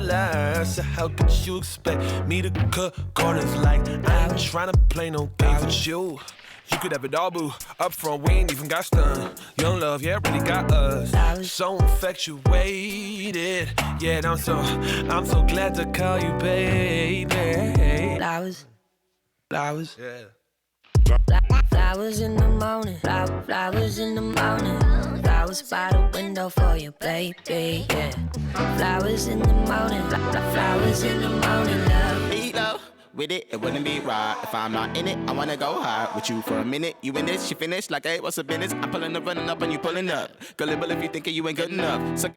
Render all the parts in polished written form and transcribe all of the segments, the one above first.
lies. So how could you expect me to cut corners like I ain't tryna play no games with you? You could have it all, boo. Up front, we ain't even got stunned. Young love, yeah, really got us. So infatuated. Yeah, I'm so glad to call you baby. Flowers. Yeah. Flowers in the morning, flowers in the morning. Flowers by the window for you, baby, yeah. Flowers in the morning, flowers in the morning, love. Eat love. With it, it wouldn't be right if I'm not in it. I wanna go hard with you for a minute. You in this, she finished like, hey, what's the business? I'm pulling up, running up, and you pulling up. Gullible if you thinking you ain't good enough. So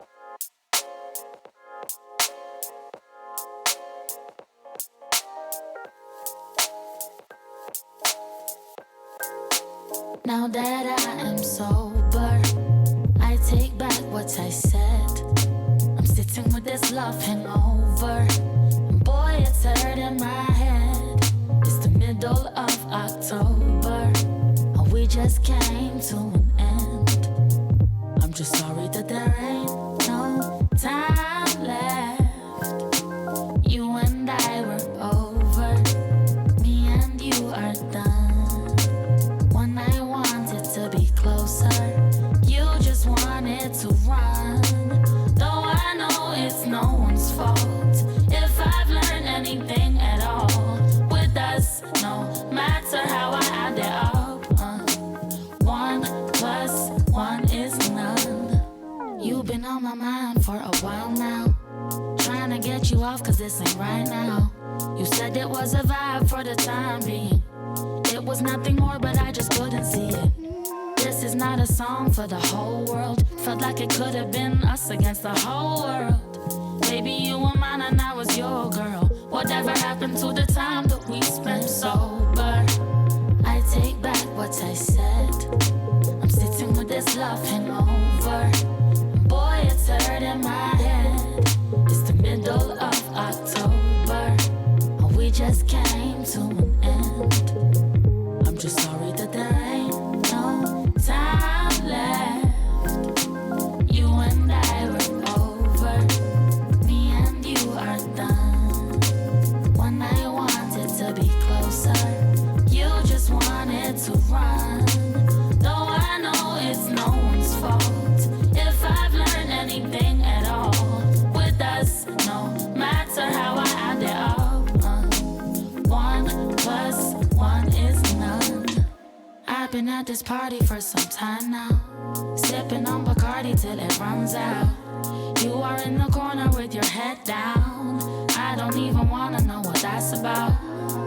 now that I am sober, I take back what I said. I'm sitting with this love hangover. Boy, it's hurting my head. It's the middle of October, and we just came to an end. I'm just sorry that there ain't no time left. You and I were over, me and you are done. When I wanted to be closer, you just wanted to run. Though I know it's no one's fault. If I've learned anything at all with us, no matter how I add it up, 1 + 1 is none. You've been on my mind for a while now, trying to get you off cause this ain't right now. You said it was a vibe for the time being. It was nothing more but I just couldn't see it. This is not a song for the whole world. Felt like it could have been us against the whole world. Baby, you were mine and I was your girl. Whatever happened to the time that we spent sober? I take back what I said. I'm sitting with this love hangover. Boy, it's hurting my head. It's the middle of October, and we just came to an end. I'm just sorry that there ain't no time left. You and I were over, me and you are done. When I wanted to be closer, you just wanted to run. Though I know it's no one's fault. If I've learned anything at all with us, no matter how I add it up, 1 + 1 is none. I've been at this party for some time now, sipping on Bacardi till it runs out. You are in the corner with your head down. I don't even wanna know what that's about,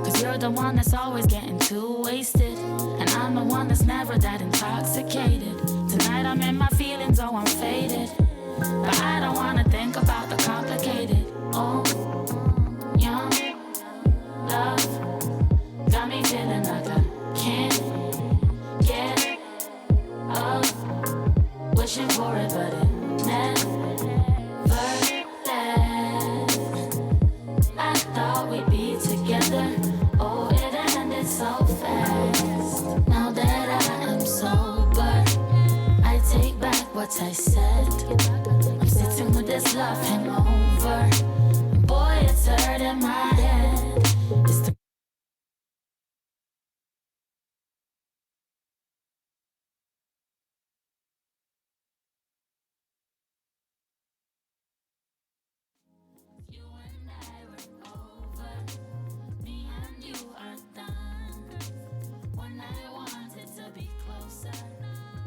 cause you're the one that's always getting too wasted, and I'm the one that's never that intoxicated. Tonight I'm in my feelings, oh I'm faded, but I don't wanna think about the complicated. Oh, young love got me feeling like I can't get up, wishing for it but it never left. I thought we'd be together, oh it ended so fast. Now that I am sober, I take back what I said. I'm sitting with this love hangover. Boy, it's hurting my head. It's the you and I were over, me and you are done. When I wanted to be closer,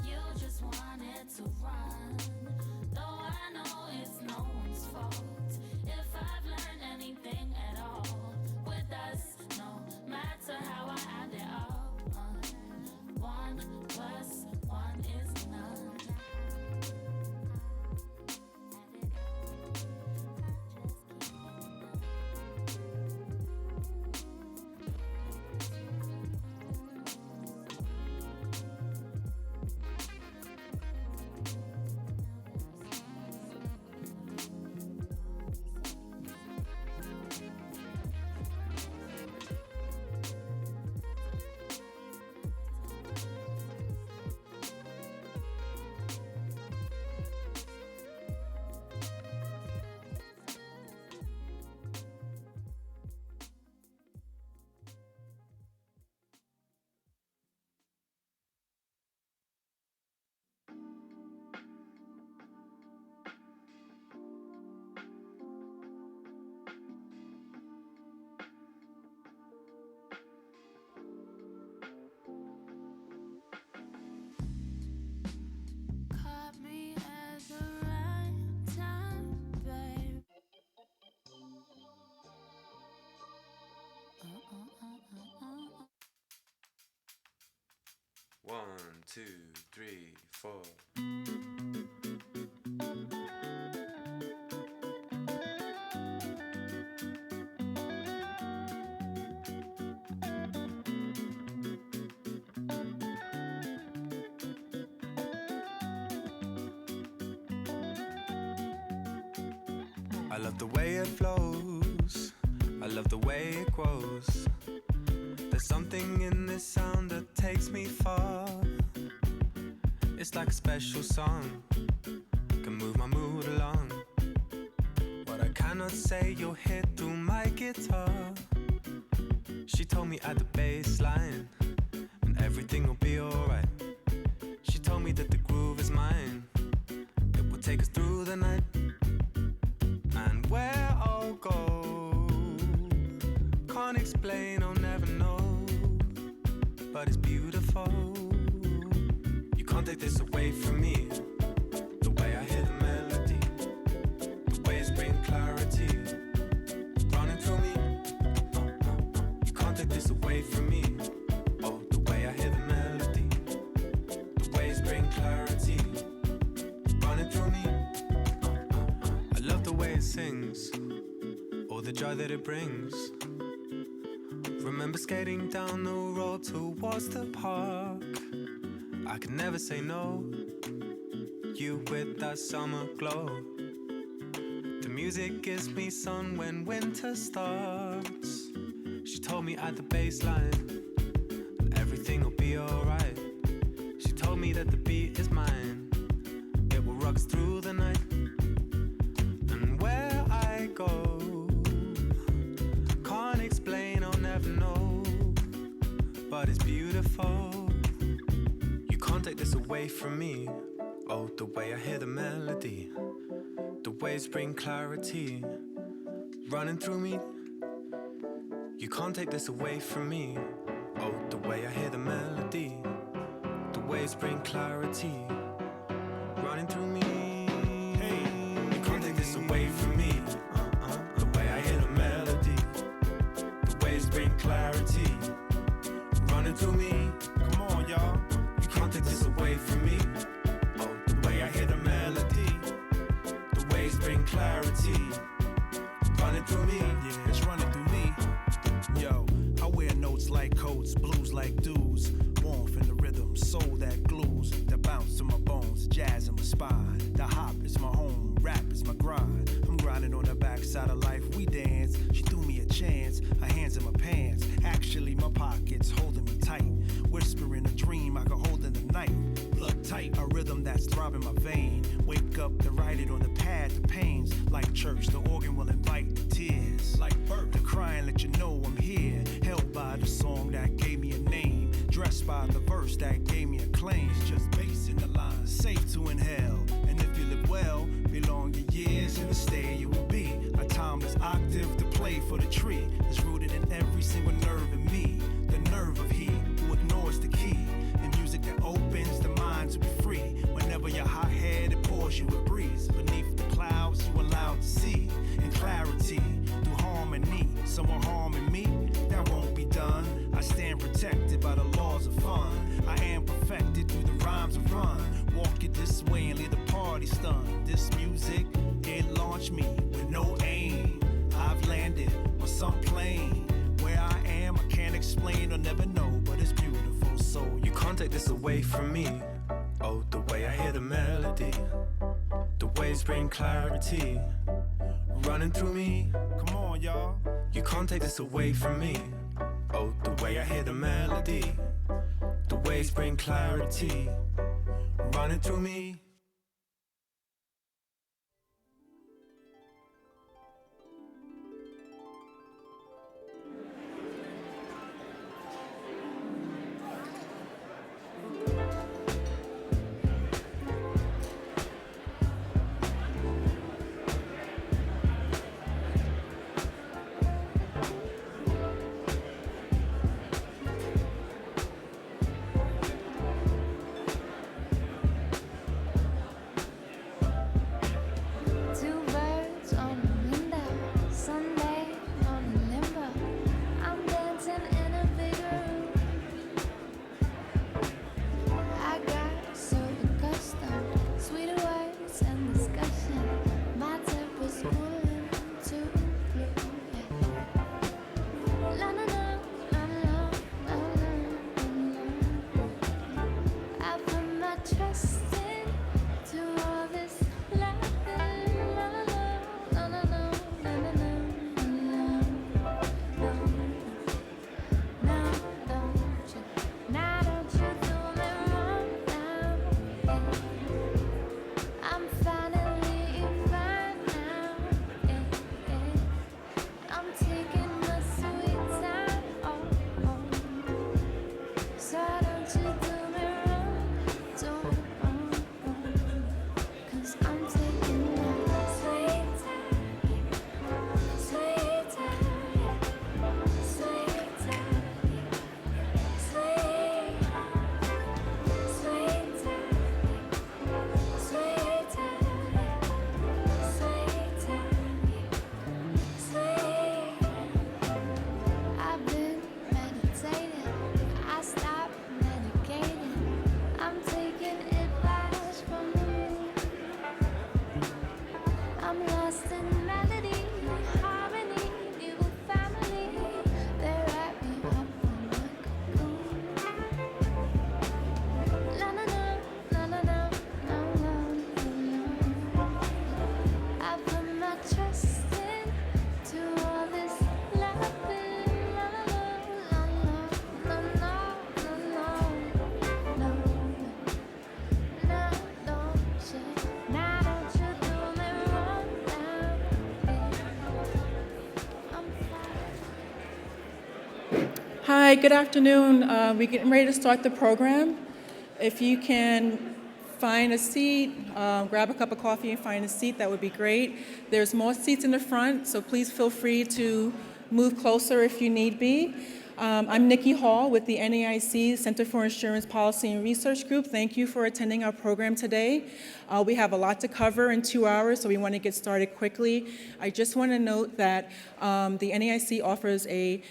you just wanted to run. Though I know it's no one's fault. 2, 3, 4. I love the way it flows, I love the way it grows. There's something in this sound that takes me far. It's like a special song, can move my mood along. What I cannot say you'll hear through my guitar. She told me at the bass line, and everything will be alright. She told me that the groove is mine, it will take us through the night. And where I'll go, can't explain, I'll never know. But it's beautiful. You can't take this away from me. The way I hear the melody, the way it's bringing clarity, running through me. You can't take this away from me. Oh, the way I hear the melody, the way it's bringing clarity, running through me. I love the way it sings, all the joy that it brings. Remember skating down the road towards the park. I could never say no. You with that summer glow. The music gives me sun when winter starts. She told me at the bass line that everything will be alright. She told me that the beat is mine, it will rock us through the night. And where I go, can't explain, I'll never know. But it's beautiful. You can't take this away from me. Oh, the way I hear the melody, the waves bring clarity, running through me. You can't take this away from me. Oh, the way I hear the melody, the waves bring clarity, running through me. Hey, you can't take this away from me. The way I hear the melody, the waves bring clarity, running through me. Come on, y'all. You can't take this away from me. Oh, the way I hear the melody, the waves bring clarity, running through me. Yeah, it's running through me. Yo, I wear notes like coats, blues like dudes. Warmth in the rhythm, soul that glues, that bounce to my bones, jazz in my spine. The hop is my home, rap is my grind. I'm grinding on the backside of life, we dance. She threw me a chance, her hands in my pants. Actually, my pockets holding me tight. Whispering a dream I could hold in the night. Blood tight, a rhythm that's throbbing my vein. Wake up to write it on the pad, the pains. Like church, the organ will invite the tears. Like birth, the crying let you know I'm here. Held by the song that gave me a name. Dressed by the verse that gave me a claim. It's just bass in the line, safe to inhale. And if you live well, belong your years in the state you will be. A timeless octave to play for the tree. It's rooted in every single nerve in me. The nerve of he who ignores the key. In music that opens the mind to be free. Whenever your hot head, it pours you a breeze. Beneath the clouds, you allowed to see. In clarity, through harmony. Someone harming me, that won't be done. I stand protected by the laws of fun. I am perfected through the rhymes of run. Walk it this way and leave the party stunned. This music, it launched me with no aim. I've landed on some plane. Where I am, I can't explain or never know, but it's beautiful, so you can't take this away from me. Oh, the way I hear the melody, the waves bring clarity, running through me. come on, y'all. You can't take this away from me. Oh, the way I hear the melody, the waves bring clarity, running through me. Hi, good afternoon. We're getting ready to start the program. If you can find a seat, grab a cup of coffee and find a seat, that would be great. There's more seats in the front, so please feel free to move closer if you need be. I'm Nikki Hall with the NAIC Center for Insurance Policy and Research Group. Thank you for attending our program today. We have a lot to cover in 2 hours, so we want to get started quickly. I just want to note that the NAIC offers a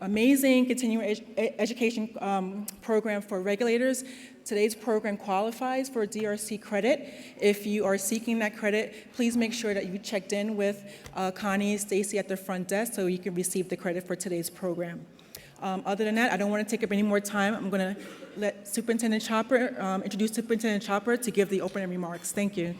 amazing continuing education program for regulators. Today's program qualifies for DRC credit. If you are seeking that credit, please make sure that you checked in with Connie and Stacy at the front desk so you can receive the credit for today's program. Other than that, I don't want to take up any more time. I'm going to let Superintendent Chopper introduce Superintendent Chopper to give the opening remarks. Thank you.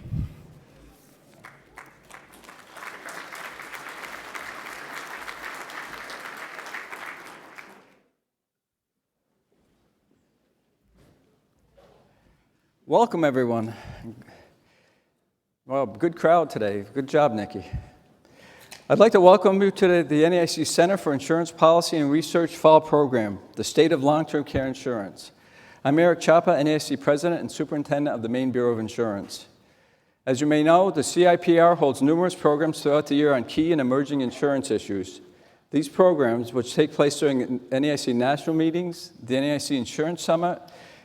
Welcome, everyone. Well, good crowd today. Good job, Nikki. I'd like to welcome you to the NAIC Center for Insurance Policy and Research Fall Program, the State of Long-Term Care Insurance. I'm Eric Chapa, NAIC President and Superintendent of the Maine Bureau of Insurance. As you may know, the CIPR holds numerous programs throughout the year on key and emerging insurance issues. These programs, which take place during NAIC national meetings, the NAIC Insurance Summit,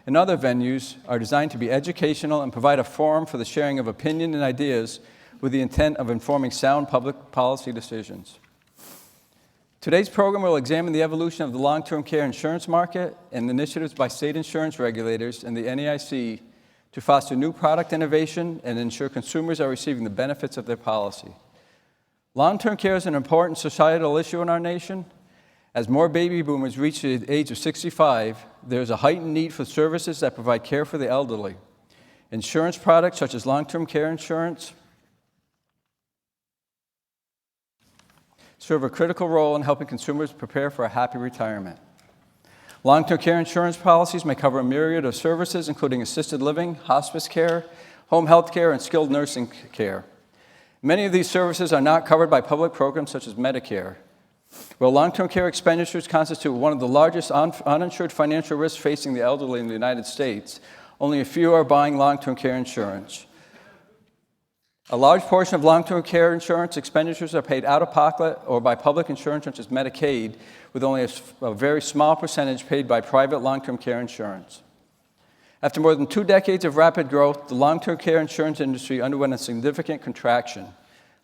and other venues, are designed to be educational and provide a forum for the sharing of opinion and ideas with the intent of informing sound public policy decisions. Today's program will examine the evolution of the long-term care insurance market and initiatives by state insurance regulators and the NAIC to foster new product innovation and ensure consumers are receiving the benefits of their policy. Long-term care is an important societal issue in our nation. As more baby boomers reach the age of 65, there is a heightened need for services that provide care for the elderly. Insurance products such as long-term care insurance serve a critical role in helping consumers prepare for a happy retirement. Long-term care insurance policies may cover a myriad of services, including assisted living, hospice care, home health care, and skilled nursing care. Many of these services are not covered by public programs such as Medicare. While long-term care expenditures constitute one of the largest uninsured financial risks facing the elderly in the United States, only a few are buying long-term care insurance. A large portion of long-term care insurance expenditures are paid out of pocket or by public insurance such as Medicaid, with only a very small percentage paid by private long-term care insurance. After more than 2 decades of rapid growth, the long-term care insurance industry underwent a significant contraction,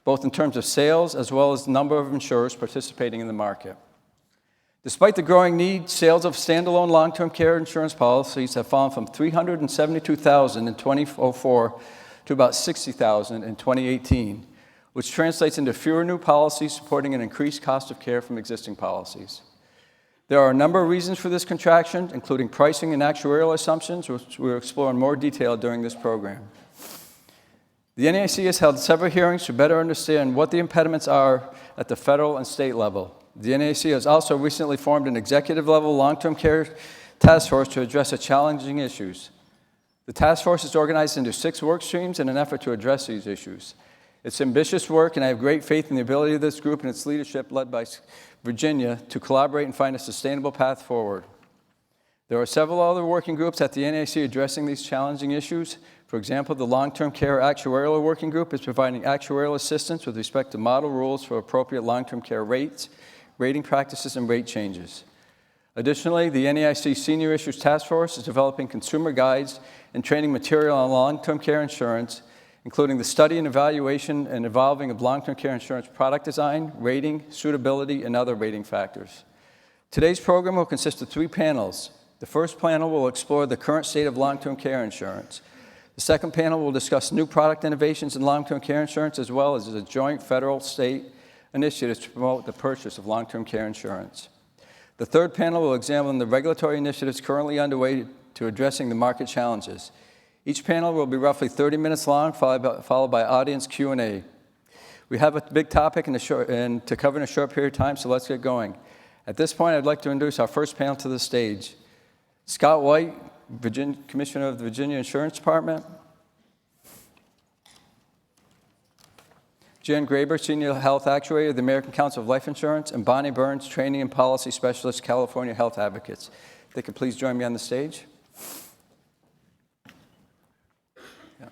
both in terms of sales as well as the number of insurers participating in the market. Despite the growing need, sales of standalone long-term care insurance policies have fallen from 372,000 in 2004 to about 60,000 in 2018, which translates into fewer new policies supporting an increased cost of care from existing policies. There are a number of reasons for this contraction, including pricing and actuarial assumptions, which we'll explore in more detail during this program. The NAIC has held several hearings to better understand what the impediments are at the federal and state level. The NAIC has also recently formed an executive-level long-term care task force to address the challenging issues. The task force is organized into 6 work streams in an effort to address these issues. It's ambitious work, and I have great faith in the ability of this group and its leadership, led by Virginia, to collaborate and find a sustainable path forward. There are several other working groups at the NAIC addressing these challenging issues. For example, the Long-Term Care Actuarial Working Group is providing actuarial assistance with respect to model rules for appropriate long-term care rates, rating practices, and rate changes. Additionally, the NAIC Senior Issues Task Force is developing consumer guides and training material on long-term care insurance, including the study and evaluation and evolving of long-term care insurance product design, rating, suitability, and other rating factors. Today's program will consist of 3 panels. The first panel will explore the current state of long-term care insurance. The second panel will discuss new product innovations in long-term care insurance, as well as a joint federal-state initiative to promote the purchase of long-term care insurance. The third panel will examine the regulatory initiatives currently underway to addressing the market challenges. Each panel will be roughly 30 minutes long, followed by audience Q&A. We have a big topic to cover in a short period of time, so let's get going. At this point, I'd like to introduce our first panel to the stage. Scott White, Commissioner of the Virginia Insurance Department. Jan Graber, Senior Health Actuary of the American Council of Life Insurance, and Bonnie Burns, Training and Policy Specialist, California Health Advocates. If they could please join me on the stage. Yeah.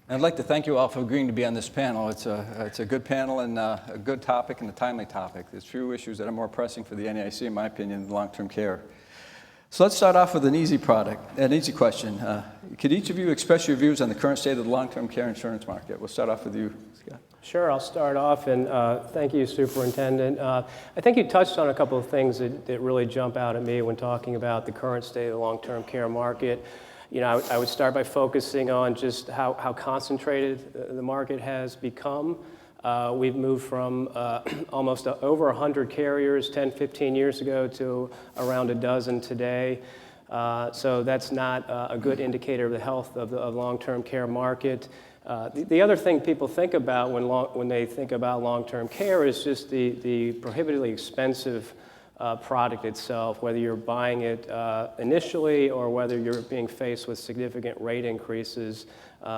I'd like to thank you all for agreeing to be on this panel. It's a good panel and a good topic and a timely topic. There's few issues that are more pressing for the NAIC, in my opinion, than long-term care. So let's start off with an easy question. Could each of you express your views on the current state of the long-term care insurance market? We'll start off with you, Scott. Sure, I'll start off, and thank you, Superintendent. I think you touched on a couple of things that really jump out at me when talking about the current state of the long-term care market. You know, I would start by focusing on just how concentrated the market has become. We've moved from almost over 100 carriers 10, 15 years ago to around a dozen today. So that's not a good indicator of the health of the long-term care market. The other thing people think about when they think about long-term care is just the prohibitively expensive product itself, whether you're buying it initially or whether you're being faced with significant rate increases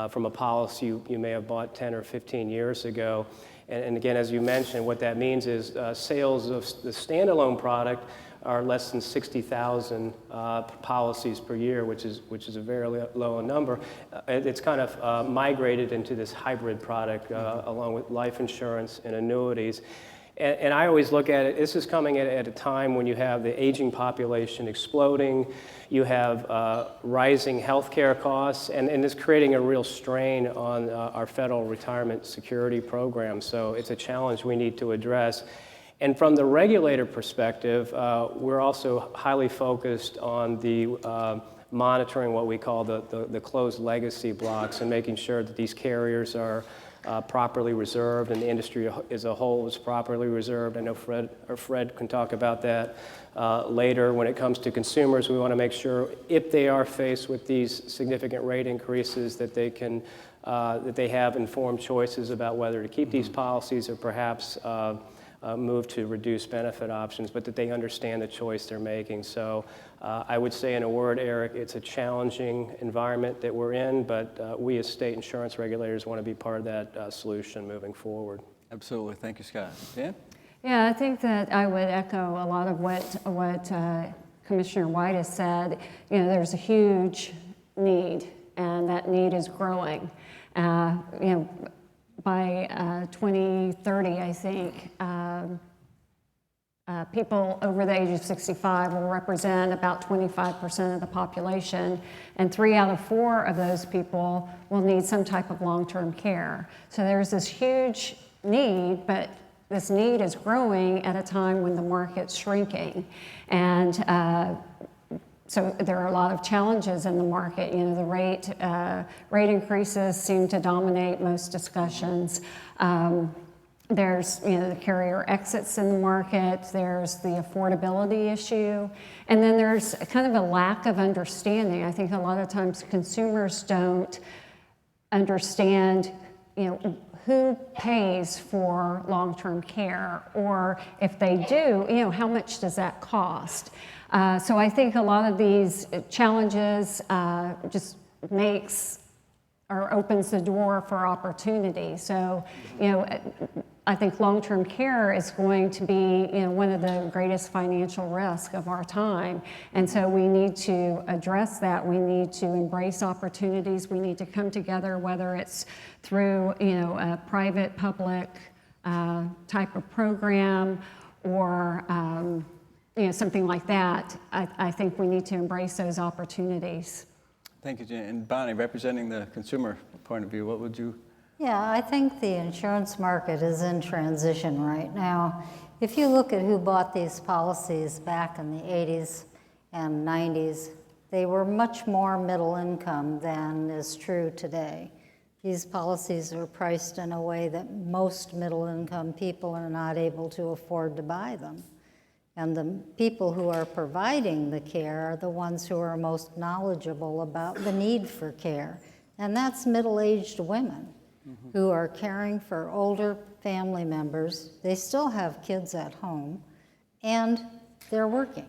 from a policy you may have bought 10 or 15 years ago. And again, as you mentioned, what that means is sales of the standalone product are less than 60,000 policies per year, which is a very low number. It's kind of migrated into this hybrid product along with life insurance and annuities. And I always look at it, this is coming at a time when you have the aging population exploding, you have rising healthcare costs, and it's creating a real strain on our federal retirement security program. So it's a challenge we need to address. And from the regulator perspective, we're also highly focused on the monitoring what we call the closed legacy blocks and making sure that these carriers are properly reserved and the industry as a whole is properly reserved. I know Fred can talk about that later. When it comes to consumers, we want to make sure if they are faced with these significant rate increases that they can that they have informed choices about whether to keep these policies or perhaps move to reduced benefit options, but that they understand the choice they're making. So I would say in a word, Eric, it's a challenging environment that we're in, but we as state insurance regulators want to be part of that solution moving forward. Absolutely. Thank you, Scott. Dan? Yeah, I think that I would echo a lot of what Commissioner White has said. You know, there's a huge need, and that need is growing. You know, by 2030, I think, people over the age of 65 will represent about 25% of the population, and 3 out of 4 of those people will need some type of long-term care. So there's this huge need, but this need is growing at a time when the market's shrinking. And so there are a lot of challenges in the market. You know, the rate increases seem to dominate most discussions. There's, you know, the carrier exits in the market. There's the affordability issue. And then there's kind of a lack of understanding. I think a lot of times consumers don't understand, you know, who pays for long-term care, or if they do, you know, how much does that cost? So I think a lot of these challenges just makes or opens the door for opportunity. So, you know, I think long-term care is going to be, you know, one of the greatest financial risks of our time. And so we need to address that. We need to embrace opportunities. We need to come together, whether it's through, you know, a private-public type of program or, you know, something like that. I think we need to embrace those opportunities. Thank you, Jan. And Bonnie, representing the consumer point of view, what would you? Yeah, I think the insurance market is in transition right now. If you look at who bought these policies back in the 80s and 90s, they were much more middle income than is true today. These policies are priced in a way that most middle income people are not able to afford to buy them. And the people who are providing the care are the ones who are most knowledgeable about the need for care. And that's middle-aged women who are caring for older family members. They still have kids at home, and they're working.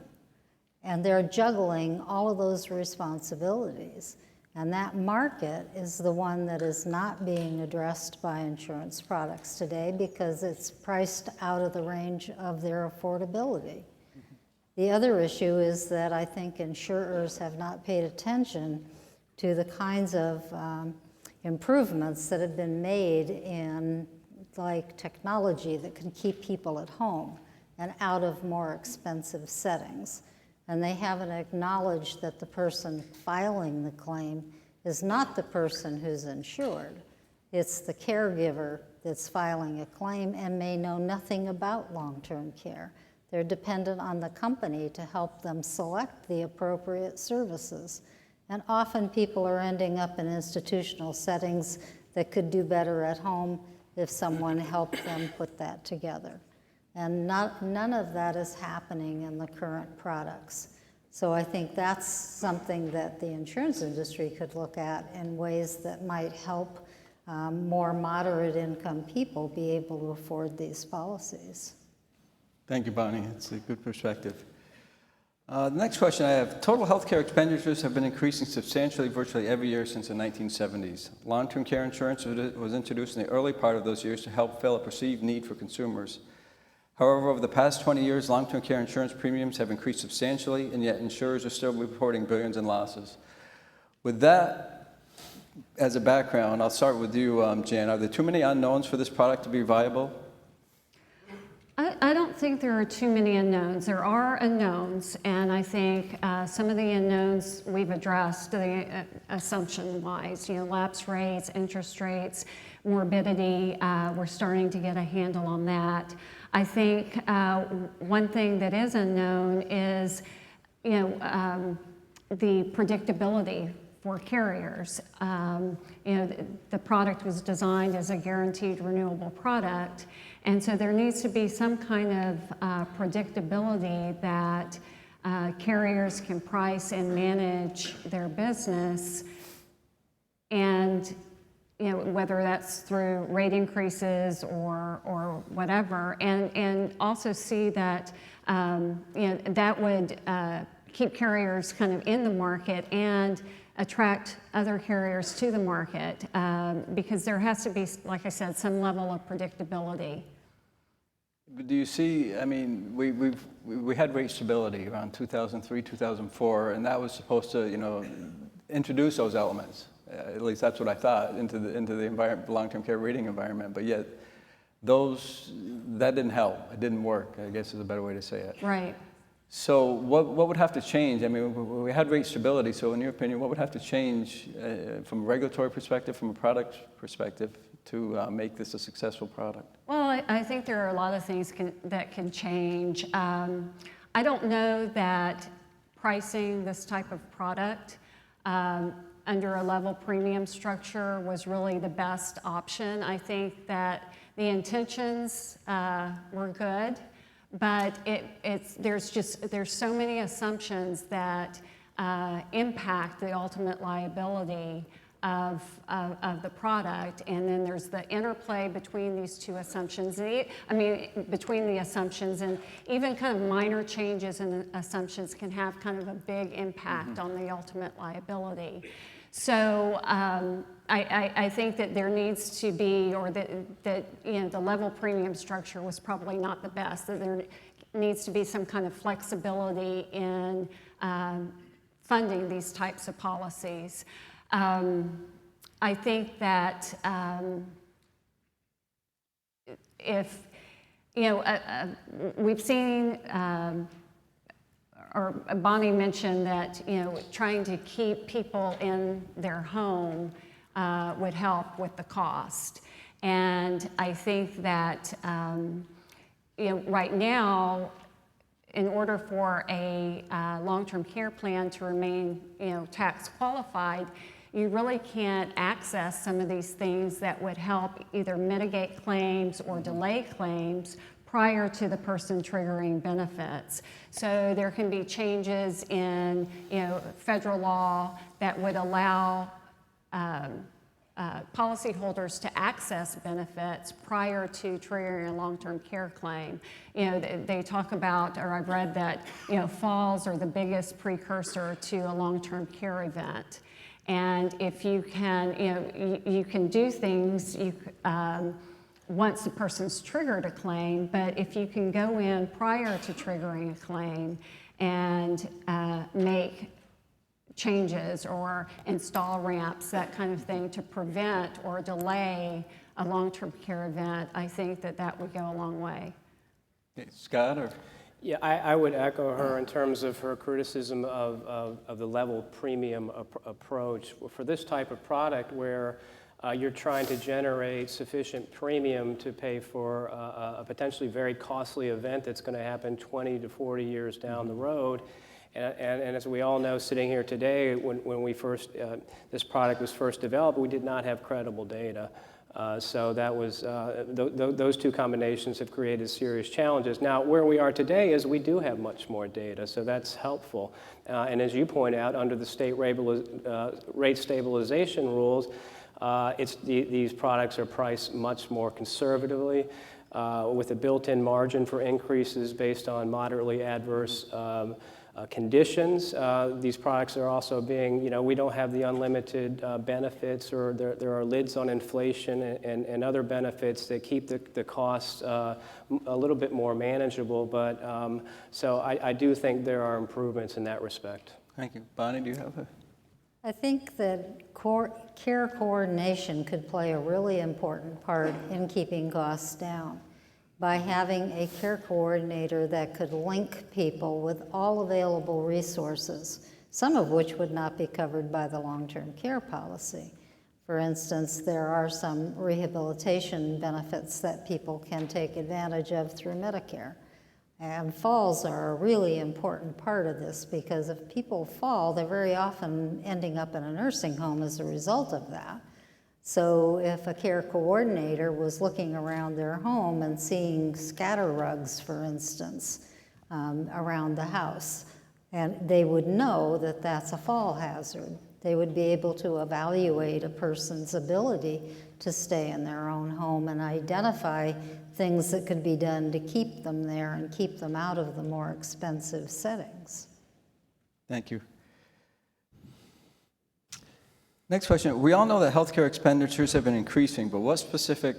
And they're juggling all of those responsibilities. And that market is the one that is not being addressed by insurance products today because it's priced out of the range of their affordability. The other issue is that I think insurers have not paid attention to the kinds of improvements that have been made in like technology that can keep people at home and out of more expensive settings. And they haven't acknowledged that the person filing the claim is not the person who's insured. It's the caregiver that's filing a claim and may know nothing about long-term care. They're dependent on the company to help them select the appropriate services. And often people are ending up in institutional settings that could do better at home if someone helped them put that together. And none of that is happening in the current products. So I think that's something that the insurance industry could look at in ways that might help more moderate income people be able to afford these policies. Thank you, Bonnie. It's a good perspective. The next question I have, total healthcare expenditures have been increasing substantially virtually every year since the 1970s. Long-term care insurance was introduced in the early part of those years to help fill a perceived need for consumers. However, over the past 20 years, long-term care insurance premiums have increased substantially, and yet insurers are still reporting billions in losses. With that as a background, I'll start with you, Jan. Are there too many unknowns for this product to be viable? I don't think there are too many unknowns. There are unknowns, and I think some of the unknowns we've addressed, the assumption-wise, lapse rates, interest rates, morbidity, we're starting to get a handle on that. I think one thing that is unknown is, the predictability for carriers. The product was designed as a guaranteed renewable product, and so there needs to be some kind of predictability that carriers can price and manage their business, and whether that's through rate increases or whatever, and also see that that would keep carriers kind of in the market and attract other carriers to the market, because there has to be, like I said, some level of predictability. Do you see, I mean, we had rate stability around 2003, 2004, and that was supposed to, introduce those elements. At least that's what I thought, into the environment, the long-term care rating environment. But yet, that didn't help. It didn't work, I guess is a better way to say it. Right. So what would have to change? I mean, we had rate stability, so in your opinion, what would have to change from a regulatory perspective, from a product perspective, to make this a successful product? Well, I think there are a lot of things that can change. I don't know that pricing this type of product under a level premium structure was really the best option. I think that the intentions were good, but there's so many assumptions that impact the ultimate liability of the product, and then there's the interplay between these two assumptions. Between the assumptions, and even kind of minor changes in assumptions can have kind of a big impact on the ultimate liability. So I think that there needs to be, or that the level premium structure was probably not the best. That there needs to be some kind of flexibility in funding these types of policies. I think that if, we've seen, or Bonnie mentioned that, trying to keep people in their home would help with the cost. And I think that, right now, in order for a long-term care plan to remain, tax qualified, you really can't access some of these things that would help either mitigate claims or delay claims prior to the person triggering benefits. So there can be changes in, federal law that would allow policyholders to access benefits prior to triggering a long-term care claim. You know, they talk about, or I've read that, you know, falls are the biggest precursor to a long-term care event. And if you can, you know, you can do things once the person's triggered a claim, but if you can go in prior to triggering a claim and make changes or install ramps, that kind of thing, to prevent or delay a long-term care event, I think that that would go a long way. Okay, Scott, or? Yeah, I would echo her in terms of her criticism of the level premium approach. For this type of product where you're trying to generate sufficient premium to pay for a potentially very costly event that's going to happen 20 to 40 years down the road. And as we all know, sitting here today, when we first, this product was first developed, we did not have credible data. So that was, those two combinations have created serious challenges. Now, where we are today is we do have much more data, so that's helpful. And as you point out, under the state rate stabilization rules, these products are priced much more conservatively, with a built-in margin for increases based on moderately adverse conditions. These products are also being, you know, we don't have the unlimited benefits, or there are lids on inflation and other benefits that keep the costs a little bit more manageable. But so I do think there are improvements in that respect. Thank you. Bonnie, do you have a? I think that care coordination could play a really important part in keeping costs down by having a care coordinator that could link people with all available resources, some of which would not be covered by the long-term care policy. For instance, there are some rehabilitation benefits that people can take advantage of through Medicare. And falls are a really important part of this, because if people fall, they're very often ending up in a nursing home as a result of that. So if a care coordinator was looking around their home and seeing scatter rugs, for instance, around the house, and they would know that that's a fall hazard, they would be able to evaluate a person's ability to stay in their own home and identify things that could be done to keep them there and keep them out of the more expensive settings. Thank you. Next question. We all know that healthcare expenditures have been increasing, but what specific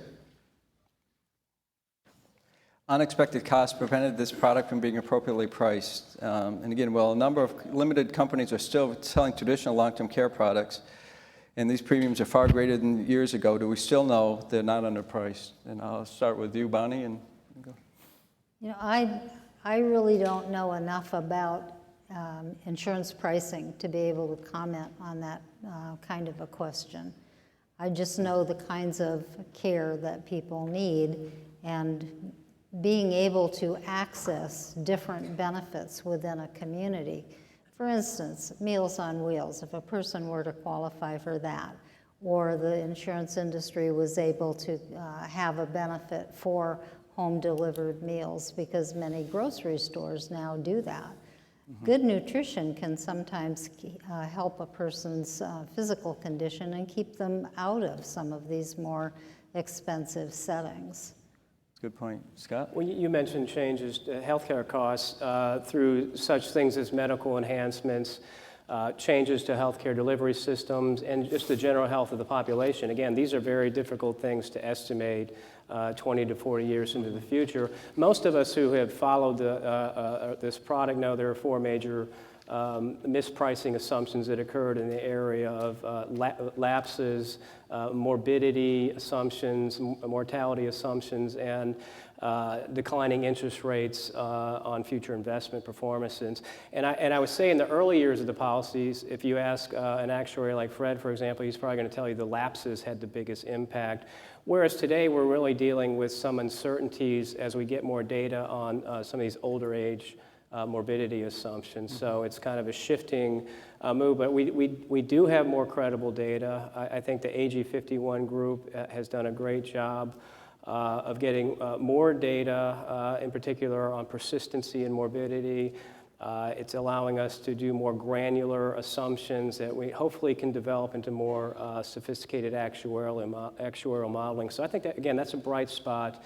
unexpected costs prevented this product from being appropriately priced? And again, while a number of limited companies are still selling traditional long-term care products, and these premiums are far greater than years ago, do we still know they're not underpriced? And I'll start with you, Bonnie, and go. You know, I really don't know enough about insurance pricing to be able to comment on that kind of a question. I just know the kinds of care that people need, and being able to access different benefits within a community. For instance, Meals on Wheels, if a person were to qualify for that, or the insurance industry was able to have a benefit for home-delivered meals, because many grocery stores now do that. Mm-hmm. Good nutrition can sometimes help a person's physical condition and keep them out of some of these more expensive settings. Good point. Scott? Well, you mentioned changes to healthcare costs through such things as medical enhancements, changes to healthcare delivery systems, and just the general health of the population. Again, these are very difficult things to estimate 20 to 40 years into the future. Most of us who have followed this product know there are four major mispricing assumptions that occurred in the area of lapses, morbidity assumptions, mortality assumptions, and declining interest rates on future investment performances. And I would say in the early years of the policies, if you ask an actuary like Fred, for example, he's probably going to tell you the lapses had the biggest impact. Whereas today we're really dealing with some uncertainties as we get more data on some of these older age morbidity assumptions. So it's kind of a shifting move, but we do have more credible data. I think the AG51 group has done a great job of getting more data, in particular on persistency and morbidity. It's allowing us to do more granular assumptions that we hopefully can develop into more sophisticated actuarial modeling. So I think that, again, that's a bright spot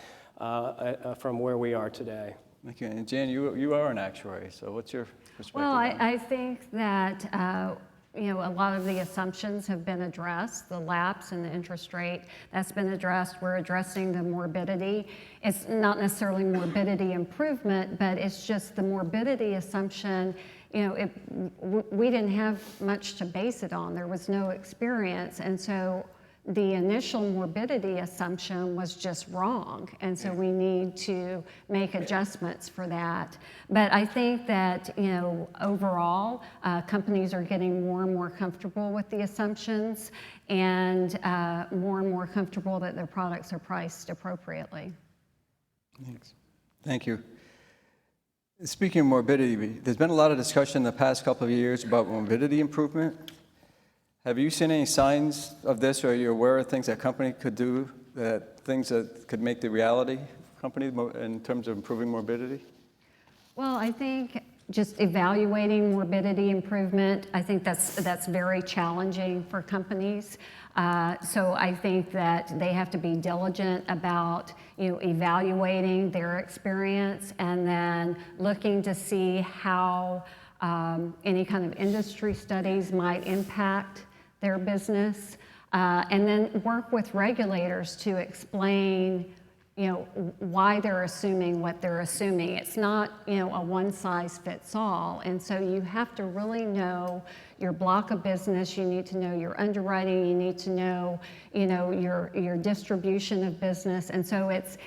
from where we are today. Thank you. And Jan, you are an actuary, so what's your perspective? Well, I think that a lot of the assumptions have been addressed. The lapse and the interest rate, that's been addressed. We're addressing the morbidity. It's not necessarily morbidity improvement, but it's just the morbidity assumption. We didn't have much to base it on. There was no experience, and so the initial morbidity assumption was just wrong, and so we need to make adjustments for that. But I think that, overall, companies are getting more and more comfortable with the assumptions and more comfortable that their products are priced appropriately. Thanks. Thank you. Speaking of morbidity, there's been a lot of discussion in the past couple of years about morbidity improvement. Have you seen any signs of this, or are you aware of things that company could do, things that could make the reality of company in terms of improving morbidity? Well, I think just evaluating morbidity improvement, I think that's very challenging for companies. So I think that they have to be diligent about evaluating their experience and then looking to see how any kind of industry studies might impact their business, and then work with regulators to explain why they're assuming what they're assuming. It's not a one-size-fits-all, and so you have to really know your block of business. You need to know your underwriting. You need to know your distribution of business, and so it's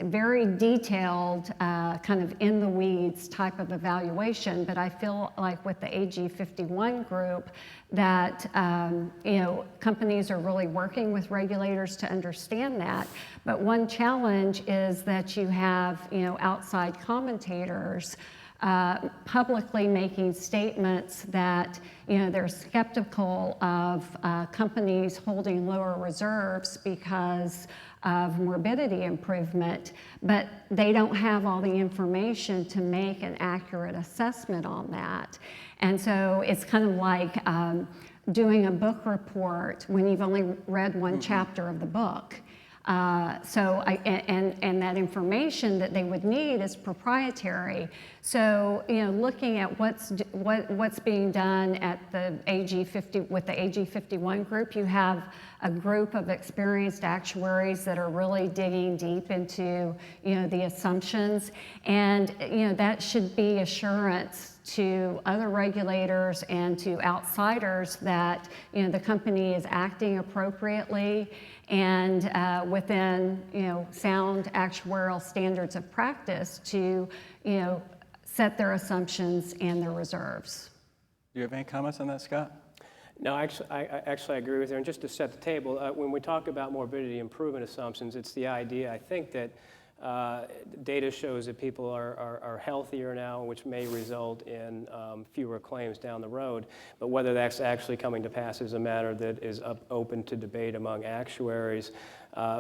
very detailed, kind of in the weeds type of evaluation. But I feel like with the AG 51 group that companies are really working with regulators to understand that. But one challenge is that you have outside commentators publicly making statements that they're skeptical of companies holding lower reserves because of morbidity improvement, but they don't have all the information to make an accurate assessment on that. And so it's kind of like doing a book report when you've only read one chapter of the book. And that information that they would need is proprietary. So looking at what's being done at the AG 50 with the AG 51 group, you have a group of experienced actuaries that are really digging deep into the assumptions, and that should be assurance to other regulators and to outsiders that the company is acting appropriately and within sound actuarial standards of practice to set their assumptions and their reserves. Do you have any comments on that, Scott? No, I agree with you. And just to set the table, when we talk about morbidity improvement assumptions, it's the idea, I think, that data shows that people are healthier now, which may result in fewer claims down the road. But whether that's actually coming to pass is a matter that is open to debate among actuaries.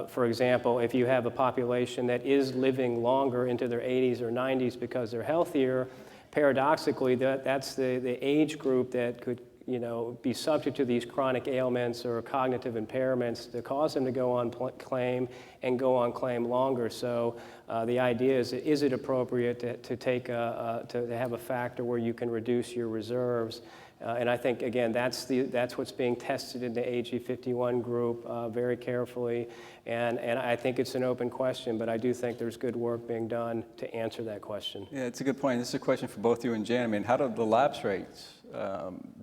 For example, if you have a population that is living longer into their 80s or 90s because they're healthier, paradoxically, that's the age group that could be subject to these chronic ailments or cognitive impairments that cause them to go on claim and go on claim longer. So the idea is it appropriate to have a factor where you can reduce your reserves? And I think, again, that's what's being tested in the AG 51 group very carefully. And I think it's an open question, but I do think there's good work being done to answer that question. Yeah, it's a good point. This is a question for both you and Jan. I mean, how do the lapse rates?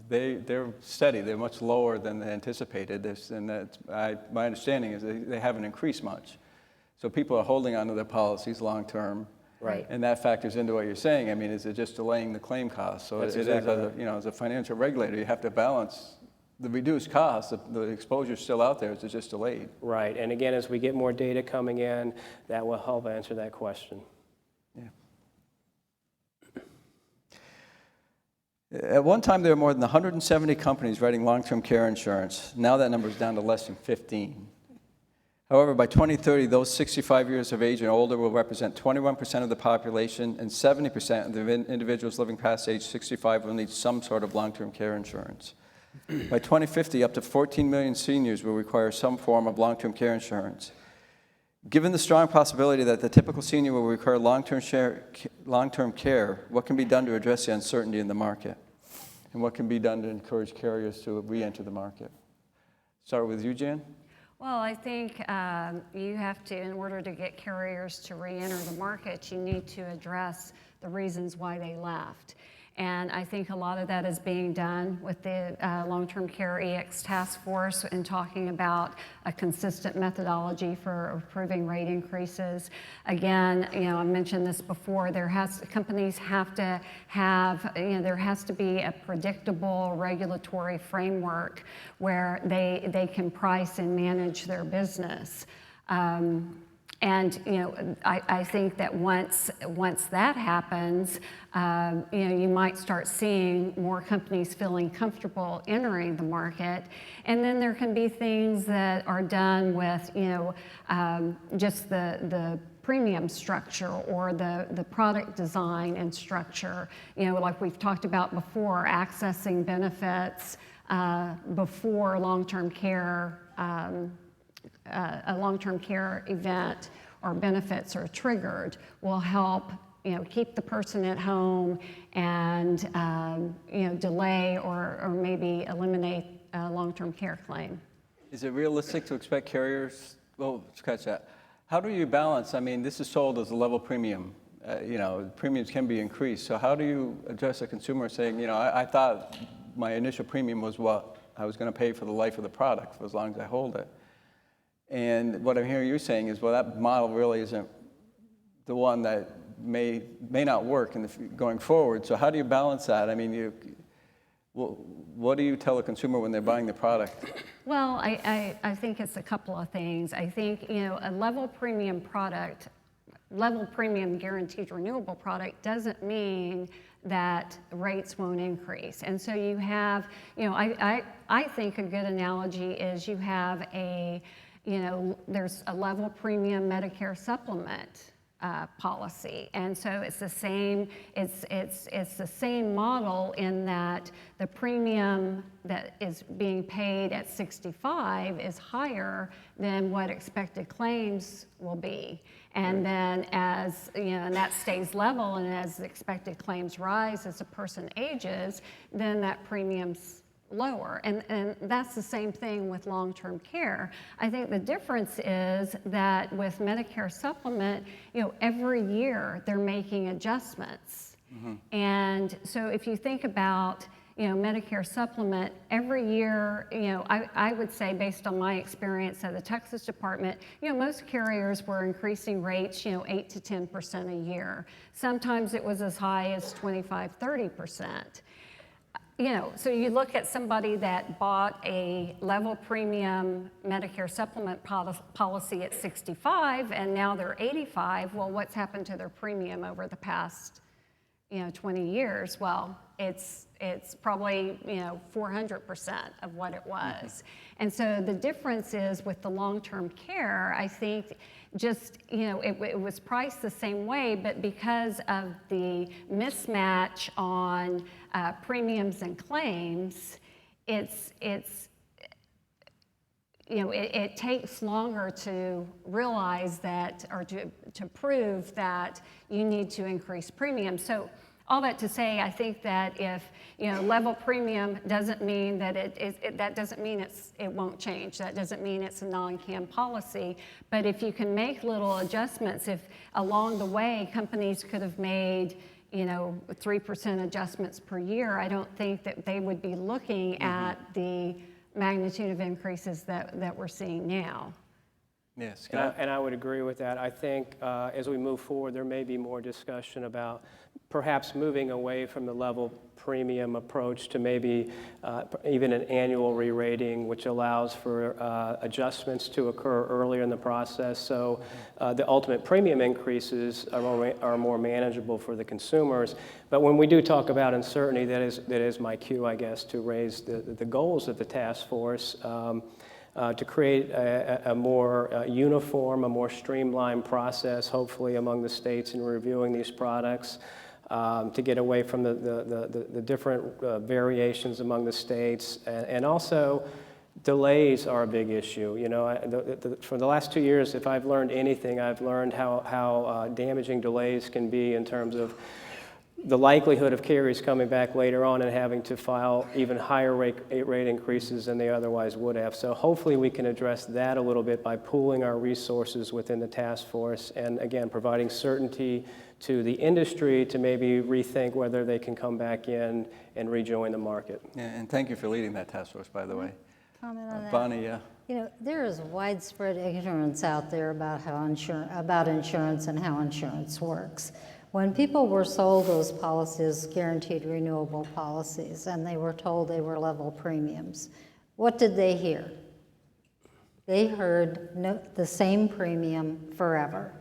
They're steady. They're much lower than they anticipated. My understanding is they haven't increased much. So people are holding onto their policies long term. Right. And that factors into what you're saying. I mean, is it just delaying the claim costs? So That's exactly right. As a financial regulator, you have to balance the reduced costs. The exposure is still out there. It's just delayed. Right. And again, as we get more data coming in, that will help answer that question. Yeah. At one time, there were more than 170 companies writing long-term care insurance. Now that number is down to less than 15. However, by 2030, those 65 years of age and older will represent 21% of the population, and 70% of the individuals living past age 65 will need some sort of long-term care insurance. By 2050, up to 14 million seniors will require some form of long-term care insurance. Given the strong possibility that the typical senior will require long-term care, what can be done to address the uncertainty in the market? And what can be done to encourage carriers to re-enter the market? Start with you, Jan. Well, I think you have to, in order to get carriers to re-enter the market, you need to address the reasons why they left. And I think a lot of that is being done with the Long-Term Care EX Task Force and talking about a consistent methodology for approving rate increases. Again, I mentioned this before, companies have to have, there has to be a predictable regulatory framework where they can price and manage their business. And I think that once that happens, you might start seeing more companies feeling comfortable entering the market, and then there can be things that are done with just the premium structure or the product design and structure. Like we've talked about before, accessing benefits before long-term care. A long-term care event or benefits are triggered will help keep the person at home and delay or maybe eliminate a long-term care claim. Is it realistic to expect carriers, well, scratch that. How do you balance, I mean, this is sold as a level premium. Premiums can be increased. So how do you address a consumer saying, I thought my initial premium was what I was going to pay for the life of the product for as long as I hold it. And what I'm hearing you saying is, well, that model really isn't the one that may not work going forward. So how do you balance that? I mean, what do you tell a consumer when they're buying the product? Well, I think it's a couple of things. I think, a level premium product, level premium guaranteed renewable product doesn't mean that rates won't increase. And so you have, I think a good analogy is you have there's a level premium Medicare supplement policy, and so it's the same. It's the same model in that the premium that is being paid at 65 is higher than what expected claims will be, and then as and that stays level, and as the expected claims rise as a person ages, then that premium's lower, and that's the same thing with long-term care. I think the difference is that with Medicare supplement, every year they're making adjustments. Mm-hmm. And so if you think about Medicare supplement, every year, I would say based on my experience at the Texas Department, most carriers were increasing rates 8 to 10% a year. Sometimes it was as high as 25-30%. So you look at somebody that bought a level premium Medicare supplement policy at 65 and now they're 85. Well, what's happened to their premium over the past 20 years? Well, it's probably 400% of what it was. And so the difference is with the long-term care, I think just, it was priced the same way, but because of the mismatch on premiums and claims, it takes longer to realize that, or to prove that you need to increase premiums. So all that to say, I think that if level premium doesn't mean that that doesn't mean it won't change. That doesn't mean it's a non-CAM policy. But if you can make little adjustments, if along the way companies could have made 3% adjustments per year, I don't think that they would be looking at the magnitude of increases that we're seeing now. Yes, and I would agree with that. I think as we move forward, there may be more discussion about perhaps moving away from the level premium approach to maybe even an annual re-rating, which allows for adjustments to occur earlier in the process. So the ultimate premium increases are more manageable for the consumers. But when we do talk about uncertainty, that is my cue, I guess, to raise the goals of the task force. to create a more uniform, a more streamlined process, hopefully among the states in reviewing these products, to get away from the different variations among the states, and also delays are a big issue. You know, for the last 2 years, if I've learned anything, I've learned how damaging delays can be in terms of the likelihood of carriers coming back later on and having to file even higher rate increases than they otherwise would have. So hopefully we can address that a little bit by pooling our resources within the task force and, again, providing certainty to the industry to maybe rethink whether they can come back in and rejoin the market. Yeah, and thank you for leading that task force, by the way. Comment on that? Bonnie, yeah. You know, there is widespread ignorance out there about about insurance and how insurance works. When people were sold those policies, guaranteed renewable policies, and they were told they were level premiums, what did they hear? They heard the same premium forever.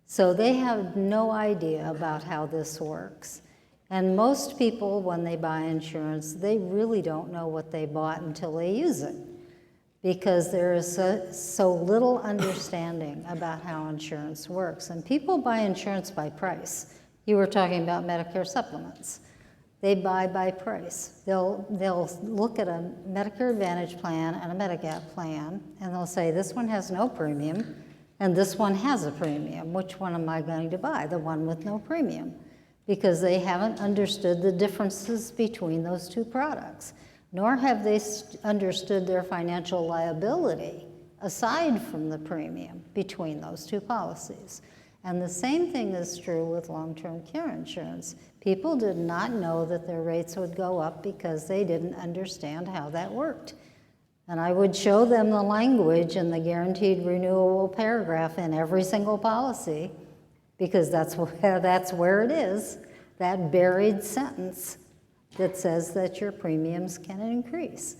So they have no idea about how this works. And most people, when they buy insurance, they really don't know what they bought until they use it, because there is so little understanding about how insurance works. And people buy insurance by price. You were talking about Medicare supplements. They buy by price. They'll look at a Medicare Advantage plan and a Medigap plan, and they'll say, this one has no premium, and this one has a premium. Which one am I going to buy? The one with no premium. Because they haven't understood the differences between those two products, nor have they understood their financial liability aside from the premium between those two policies. And the same thing is true with long-term care insurance. People did not know that their rates would go up because they didn't understand how that worked. And I would show them the language in the guaranteed renewable paragraph in every single policy, because that's where it is, that buried sentence that says that your premiums can increase.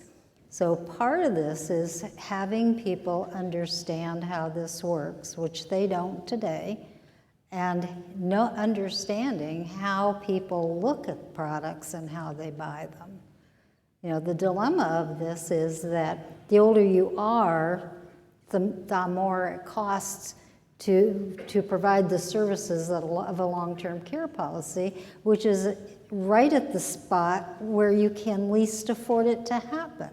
So part of this is having people understand how this works, which they don't today, and understanding how people look at products and how they buy them. You know, the dilemma of this is that the older you are, the more it costs to provide the services of a long-term care policy, which is right at the spot where you can least afford it to happen.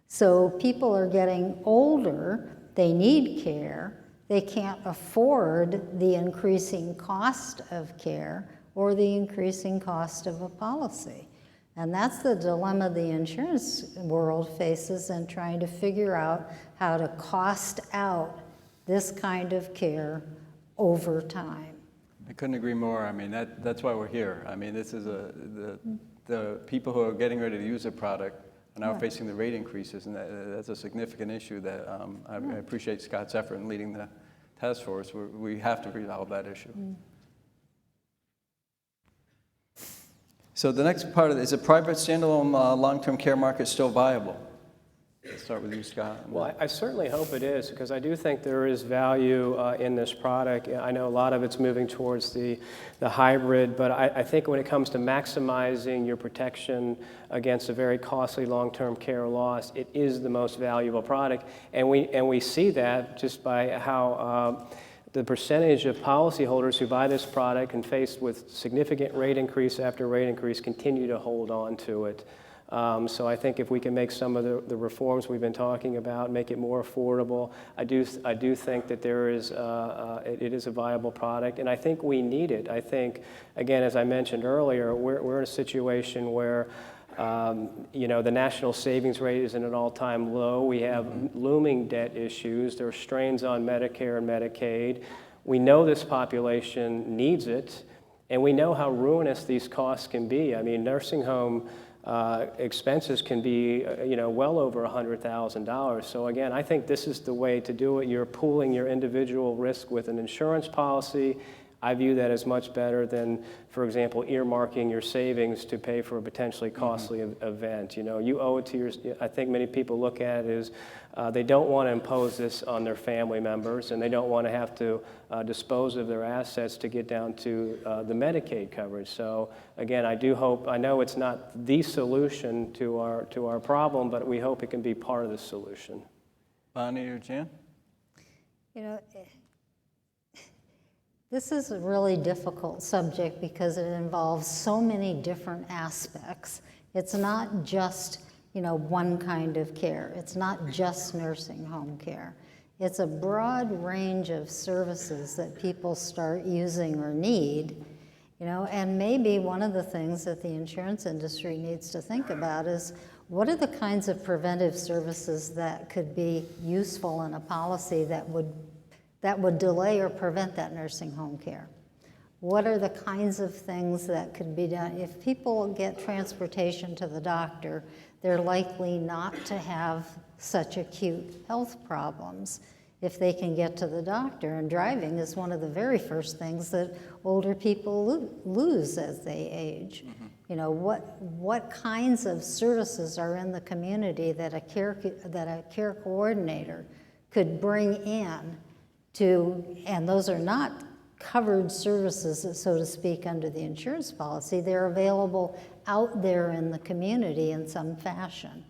So people are getting older, they need care, they can't afford the increasing cost of care or the increasing cost of a policy. And that's the dilemma the insurance world faces in trying to figure out how to cost out this kind of care over time. I couldn't agree more. I mean, that's why we're here. I mean, this is the people who are getting ready to use a product are now facing the rate increases, and that's a significant issue that I appreciate Scott's effort in leading the task force. We have to resolve that issue. So the next part of it, is a private standalone long-term care market still viable? Let's start with you, Scott. Well, I certainly hope it is, because I do think there is value in this product. I know a lot of it's moving towards the hybrid, but I think when it comes to maximizing your protection against a very costly long-term care loss, it is the most valuable product. And we see that just by how the percentage of policyholders who buy this product and faced with significant rate increase after rate increase continue to hold on to it. So I think if we can make some of the reforms we've been talking about, make it more affordable, I do think that there is it is a viable product, and I think we need it. I think, again, as I mentioned earlier, we're in a situation where you know, the national savings rate is at an all-time low. We have looming debt issues. There are strains on Medicare and Medicaid. We know this population needs it, and we know how ruinous these costs can be. I mean, nursing home expenses can be, you know, well over $100,000. So again, I think this is the way to do it. You're pooling your individual risk with an insurance policy. I view that as much better than, for example, earmarking your savings to pay for a potentially costly event. You know, you owe it to your, I think many people look at it as they don't want to impose this on their family members, and they don't want to have to dispose of their assets to get down to the Medicaid coverage. So again, I do hope, I know it's not the solution to our problem, but we hope it can be part of the solution. Bonnie or Jan? You know, this is a really difficult subject because it involves so many different aspects. It's not just, you know, one kind of care. It's not just nursing home care. It's a broad range of services that people start using or need, you know, and maybe one of the things that the insurance industry needs to think about is what are the kinds of preventive services that could be useful in a policy that would delay or prevent that nursing home care? What are the kinds of things that could be done? If people get transportation to the doctor, they're likely not to have such acute health problems if they can get to the doctor. And driving is one of the very first things that older people lose as they age. Mm-hmm. You know, what kinds of services are in the community that a care coordinator could bring in to, and those are not covered services, so to speak, under the insurance policy. They're available out there in the community in some fashion.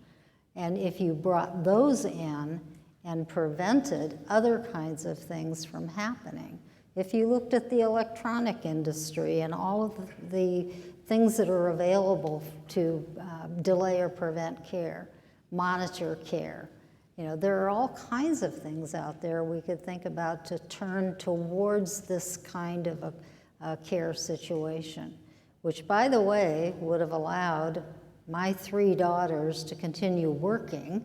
And if you brought those in and prevented other kinds of things from happening, if you looked at the electronic industry and all of the things that are available to delay or prevent care, monitor care, you know, there are all kinds of things out there we could think about to turn towards this kind of a care situation, which, by the way, would have allowed my 3 daughters to continue working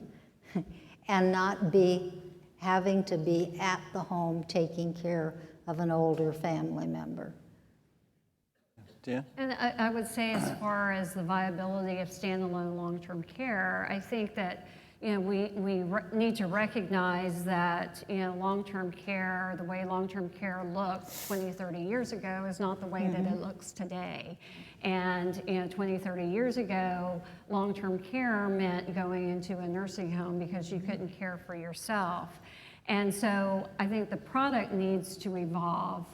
and not be having to be at the home taking care of an older family member. Dan? And I would say, as far as the viability of standalone long-term care, I think that, you know, we need to recognize that, you know, long-term care, the way long-term care looked 20, 30 years ago is not the way that it looks today. And, you know, 20, 30 years ago, long-term care meant going into a nursing home because you couldn't care for yourself. And so I think the product needs to evolve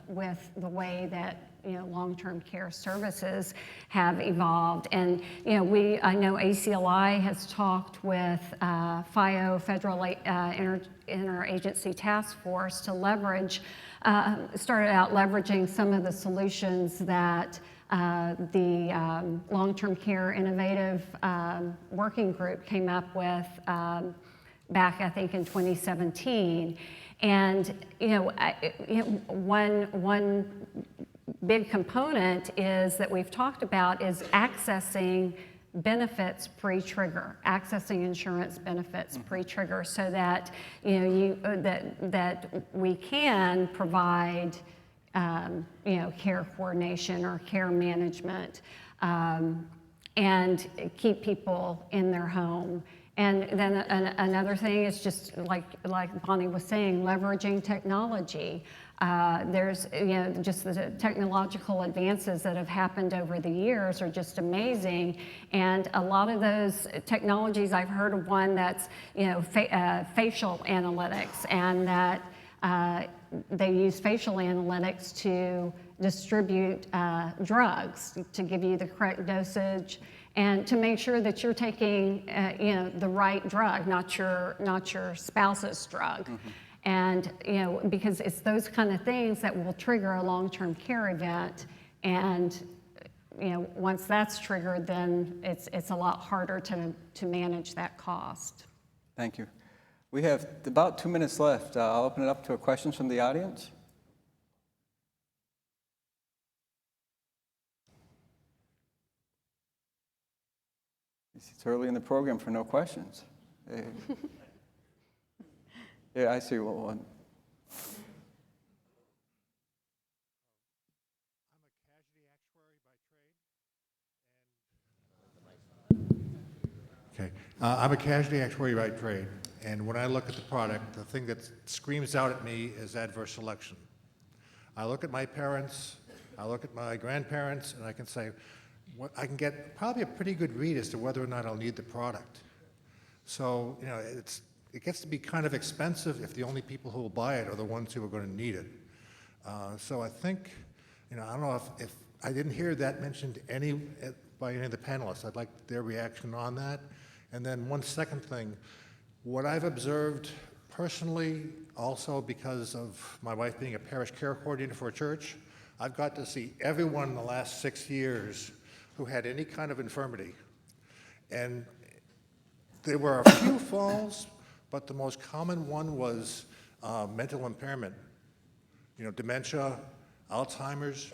with the way that, you know, long-term care services have evolved. And, you know, I know ACLI has talked with FIO, Federal Interagency Task Force, to leverage, started out leveraging some of the solutions that the Long-Term Care Innovative Working Group came up with back, I think, in 2017. And, you know, one big component is that we've talked about is accessing benefits pre-trigger, accessing insurance benefits pre-trigger, so that, you know, that we can provide you know, care coordination or care management and keep people in their home. And then another thing is just like Bonnie was saying, leveraging technology. There's, you know, just the technological advances that have happened over the years are just amazing. And a lot of those technologies, I've heard of one that's, you know, facial analytics, and that they use facial analytics to distribute drugs, to give you the correct dosage, and to make sure that you're taking, you know, the right drug, not your spouse's drug. Mm-hmm. And, you know, because it's those kind of things that will trigger a long-term care event. And, you know, once that's triggered, then it's a lot harder to manage that cost. Thank you. We have about 2 minutes left. I'll open it up to questions from the audience. It's early in the program for no questions. Yeah, I see one. Okay, I'm a casualty actuary by trade, and when I look at the product, the thing that screams out at me is adverse selection. I look at my parents, I look at my grandparents, and I can say, I can get probably a pretty good read as to whether or not I'll need the product. So, you know, it gets to be kind of expensive if the only people who will buy it are the ones who are going to need it. So I think, you know, I don't know if I didn't hear that mentioned by any of the panelists. I'd like their reaction on that. And then one second thing, What I've observed personally, also because of my wife being a parish care coordinator for a church, I've got to see everyone in the last 6 years who had any kind of infirmity. And there were a few falls, but the most common one was mental impairment. Dementia, Alzheimer's,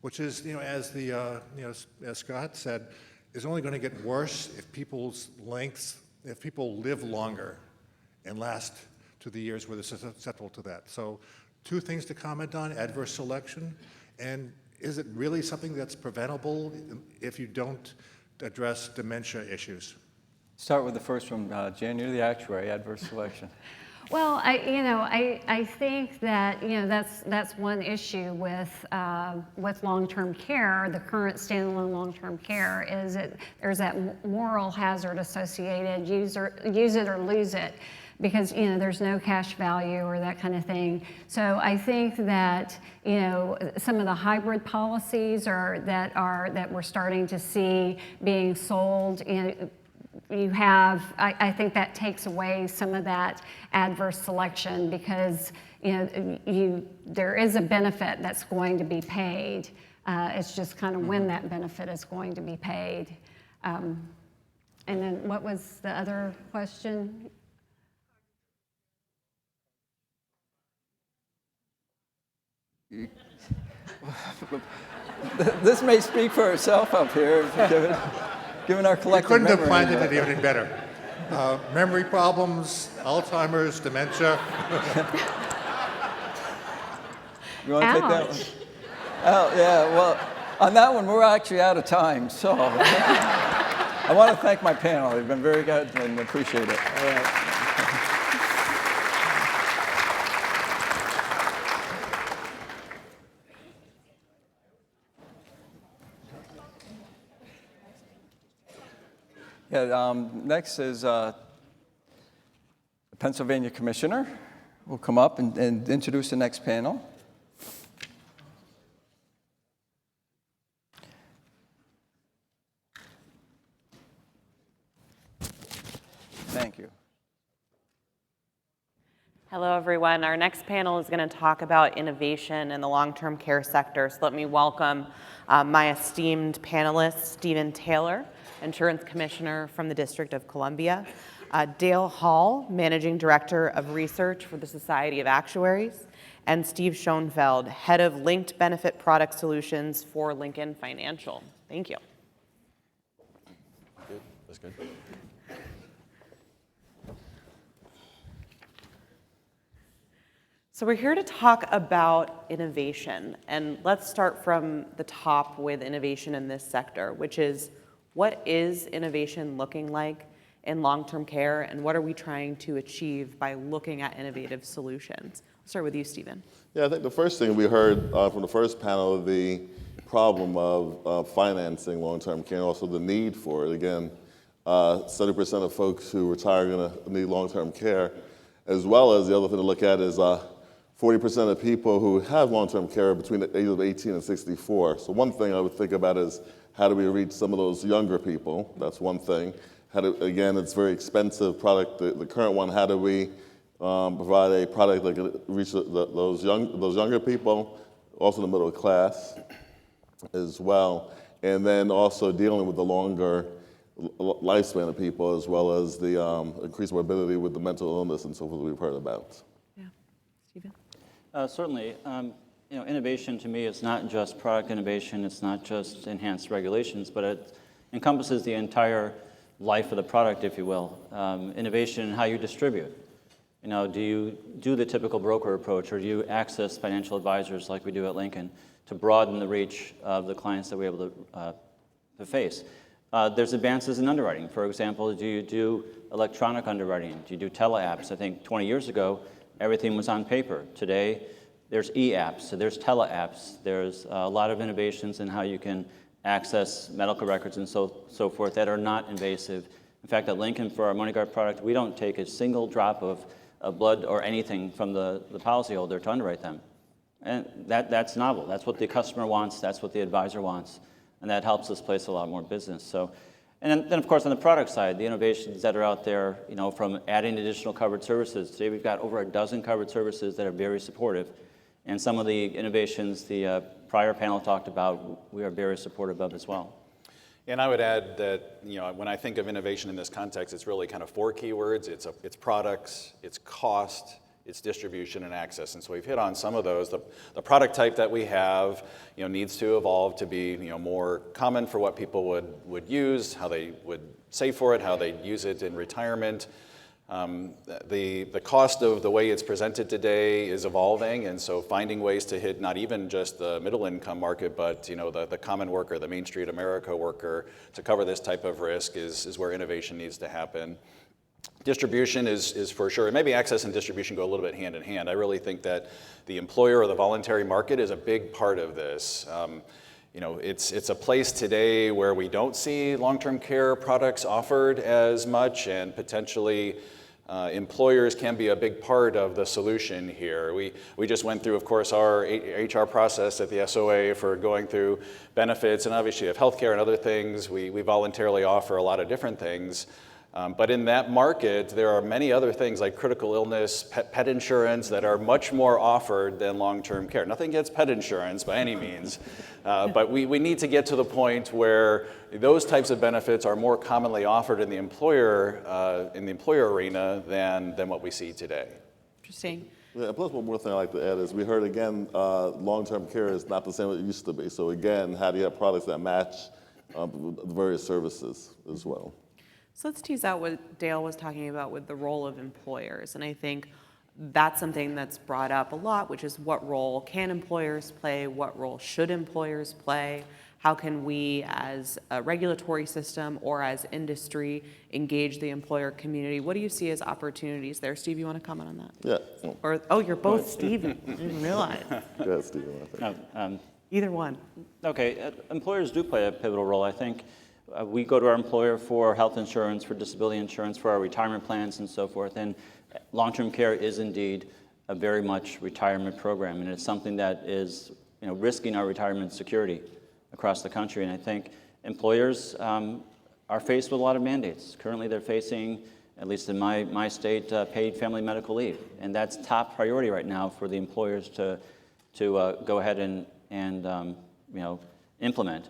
which is, as the, as Scott said, is only going to get worse if people live longer and last to the years where they're susceptible to that. So 2 things to comment on: adverse selection, and is it really something that's preventable if you don't address dementia issues? Start with the first one, Jan, you're the actuary, adverse selection. Well, I think that that's one issue with long-term care. The current standalone long-term care is that there's that moral hazard associated, use it or lose it, because there's no cash value or that kind of thing. So I think that some of the hybrid policies that we're starting to see being sold. I think that takes away some of that adverse selection, because there is a benefit that's going to be paid. It's just kind of when that benefit is going to be paid. And then what was the other question? This may speak for itself up here, given our collective couldn't have memory. planned it any better. Memory problems, Alzheimer's, dementia. You want to take that one? Oh, yeah, well, on that one, we're actually out of time, so I want to thank my panel. They've been very good and appreciate it. All right. Yeah, next is the Pennsylvania Commissioner will come up and introduce the next panel. Thank you. Hello, everyone. Our next panel is going to talk about innovation in the long-term care sector. So let me welcome my esteemed panelist, Stephen Taylor, Insurance Commissioner from the District of Columbia, Dale Hall, Managing Director of Research for the Society of Actuaries, and Steve Schoenfeld, Head of Linked Benefit Product Solutions for Lincoln Financial. Thank you. Good. That's good. So we're here to talk about innovation, and let's start from the top with innovation in this sector, which is, what is innovation looking like in long-term care, and what are we trying to achieve by looking at innovative solutions? I'll start with you, Stephen. Yeah, I think the first thing we heard from the first panel, the problem of financing long-term care, and also the need for it. Again, 70% of folks who retire are going to need long-term care, as well as the other thing to look at is 40% of people who have long-term care between the ages of 18 and 64. So one thing I would think about is, how do we reach some of those younger people? That's one thing. Again, it's a very expensive product. The current one, how do we provide a product that can reach those younger people, also the middle class as well, and then also dealing with the longer lifespan of people, as well as the increased morbidity with the mental illness and so forth we've heard about. Yeah, Stephen? Certainly. Innovation to me is not just product innovation, it's not just enhanced regulations, but it encompasses the entire life of the product, if you will. Innovation in how you distribute. Do you do the typical broker approach, or do you access financial advisors like we do at Lincoln to broaden the reach of the clients that we're able to face? There's advances in underwriting. For example, do you do electronic underwriting? Do you do tele-apps? I think 20 years ago, everything was on paper. Today, there's e-apps, so there's tele-apps. There's a lot of innovations in how you can access medical records and so forth that are not invasive. In fact, at Lincoln, for our MoneyGuard product, we don't take a single drop of blood or anything from the policyholder to underwrite them. And that's novel. That's what the customer wants. That's what the advisor wants. And that helps us place a lot more business. So And then, of course, on the product side, the innovations that are out there, from adding additional covered services. Today, we've got over a dozen covered services that are very supportive. And some of the innovations the prior panel talked about, we are very supportive of as well. And I would add that, when I think of innovation in this context, it's really kind of 4 keywords. It's products, it's cost, it's distribution and access. And so we've hit on some of those. The product type that we have, needs to evolve to be, more common for what people would use, how they would save for it, how they use it in retirement. The cost of the way it's presented today is evolving, and so finding ways to hit not even just the middle income market, but the common worker, the Main Street America worker, to cover this type of risk is where innovation needs to happen. Distribution is for sure, and maybe access and distribution go a little bit hand in hand. I really think that the employer or the voluntary market is a big part of this. It's a place today where we don't see long-term care products offered as much, and potentially employers can be a big part of the solution here. We just went through, of course, our HR process at the SOA for going through benefits, and obviously of healthcare and other things. We voluntarily offer a lot of different things. But in that market, there are many other things like critical illness, pet insurance that are much more offered than long-term care. Nothing against pet insurance by any means, but we need to get to the point where those types of benefits are more commonly offered in the employer arena than what we see today. Interesting. Yeah, plus one more thing I'd like to add is we heard again, long-term care is not the same as it used to be. So again, how do you have products that match the various services as well? So let's tease out what Dale was talking about with the role of employers. And I think that's something that's brought up a lot, which is what role can employers play? What role should employers play? How can we as a regulatory system or as industry engage the employer community? What do you see as opportunities there? Steve, you want to comment on that? Yeah. You're both Steve. I didn't realize. Yeah, Steve. Either one. Okay, employers do play a pivotal role, I think. We go to our employer for health insurance, for disability insurance, for our retirement plans and so forth. And long-term care is indeed a very much retirement program. And it's something that is risking our retirement security across the country. And I think employers are faced with a lot of mandates. Currently they're facing, at least in my state, paid family medical leave. And that's top priority right now for the employers to go ahead and implement.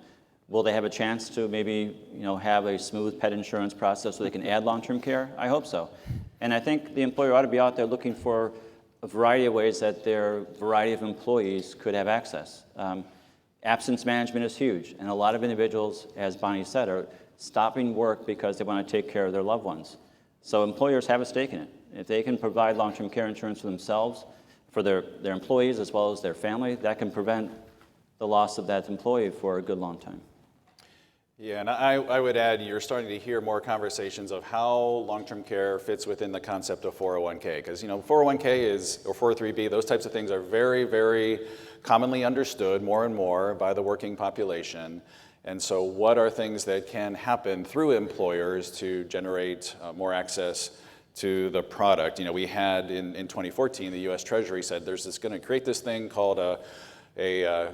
Will they have a chance to maybe have a smooth pet insurance process so they can add long-term care? I hope so. And I think the employer ought to be out there looking for a variety of ways that their variety of employees could have access. Absence management is huge, and a lot of individuals, as Bonnie said, are stopping work because they want to take care of their loved ones. So employers have a stake in it. If they can provide long-term care insurance for themselves, for their employees as well as their family, that can prevent the loss of that employee for a good long time. Yeah, and I would add, you're starting to hear more conversations of how long-term care fits within the concept of 401k, because 401k or 403b, those types of things are very, very commonly understood more and more by the working population. And so what are things that can happen through employers to generate more access to the product? We had in 2014, the US Treasury said there's going to create this thing called a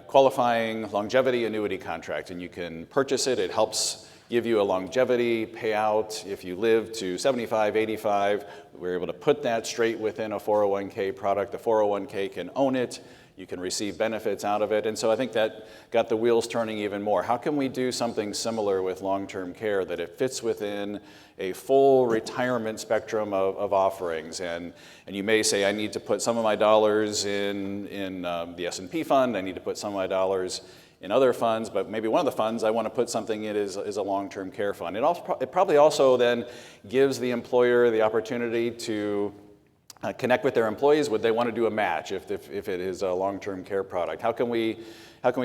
qualifying longevity annuity contract, and you can purchase it. It helps give you a longevity payout if you live to 75, 85. We're able to put that straight within a 401k product. The 401k can own it. You can receive benefits out of it. And so I think that got the wheels turning even more. How can we do something similar with long-term care, that it fits within a full retirement spectrum of offerings? And you may say, I need to put some of my dollars in the S&P fund. I need to put some of my dollars in other funds, but maybe one of the funds I want to put something in is a long-term care fund. It probably also then gives the employer the opportunity to connect with their employees. Would they want to do a match if it is a long-term care product? How can we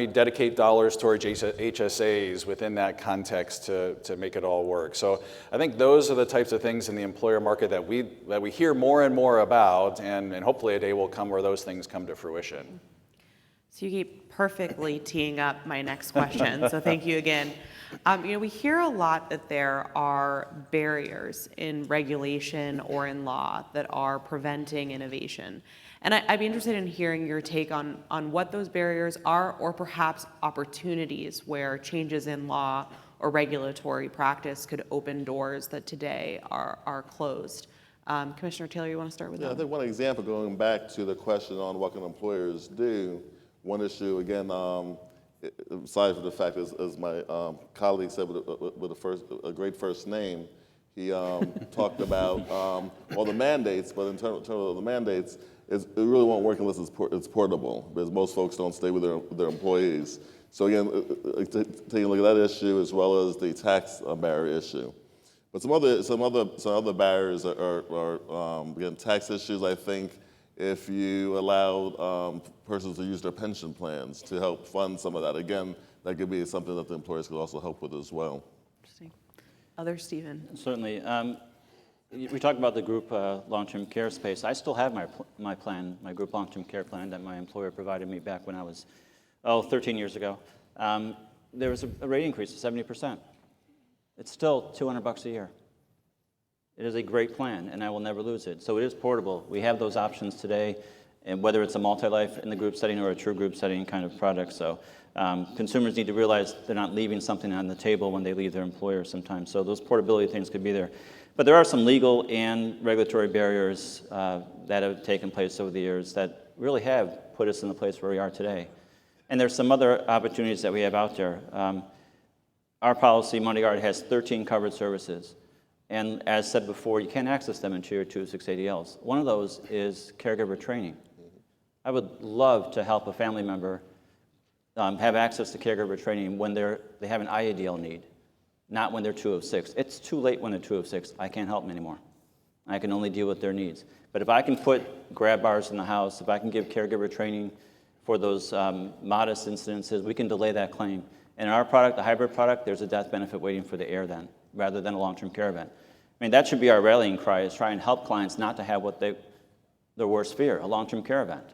dedicate dollars towards HSAs within that context to make it all work? So I think those are the types of things in the employer market that we hear more and more about, and hopefully a day will come where those things come to fruition. So you keep perfectly teeing up my next question, so thank you again. We hear a lot that there are barriers in regulation or in law that are preventing innovation. And I'd be interested in hearing your take on what those barriers are, or perhaps opportunities where changes in law or regulatory practice could open doors that today are closed. Commissioner Taylor, you want to start with that? I think one example, going back to the question on what can employers do, one issue, again, aside from the fact, as my colleague said with a great first name, he talked about all the mandates, but in terms of the mandates, it really won't work unless it's portable, because most folks don't stay with their employees. So again, taking a look at that issue as well as the tax barrier issue. But some other barriers are again, tax issues. I think if you allowed persons to use their pension plans to help fund some of that, again, that could be something that the employers could also help with as well. Interesting. Other Stephen? Certainly. We talked about the group long-term care space. I still have my plan, my group long-term care plan that my employer provided me back when I was, 13 years ago. There was a rate increase of 70%. It's still $200 a year. It is a great plan, and I will never lose it. So it is portable. We have those options today, and whether it's a multi-life in the group setting or a true group setting kind of product. So consumers need to realize they're not leaving something on the table when they leave their employer sometimes. So those portability things could be there. But there are some legal and regulatory barriers that have taken place over the years that really have put us in the place where we are today. And there's some other opportunities that we have out there. Our policy, MoneyGuard, has 13 covered services. And as said before, you can't access them in Tier 2 680Ls. One of those is caregiver training. I would love to help a family member have access to caregiver training when they have an IADL need, not when they're 206. It's too late when they're 206. I can't help them anymore. I can only deal with their needs. But if I can put grab bars in the house, if I can give caregiver training for those modest incidences, we can delay that claim. And in our product, the hybrid product, there's a death benefit waiting for the heir then, rather than a long-term care event. I mean, that should be our rallying cry, is try and help clients not to have what their worst fear, a long-term care event.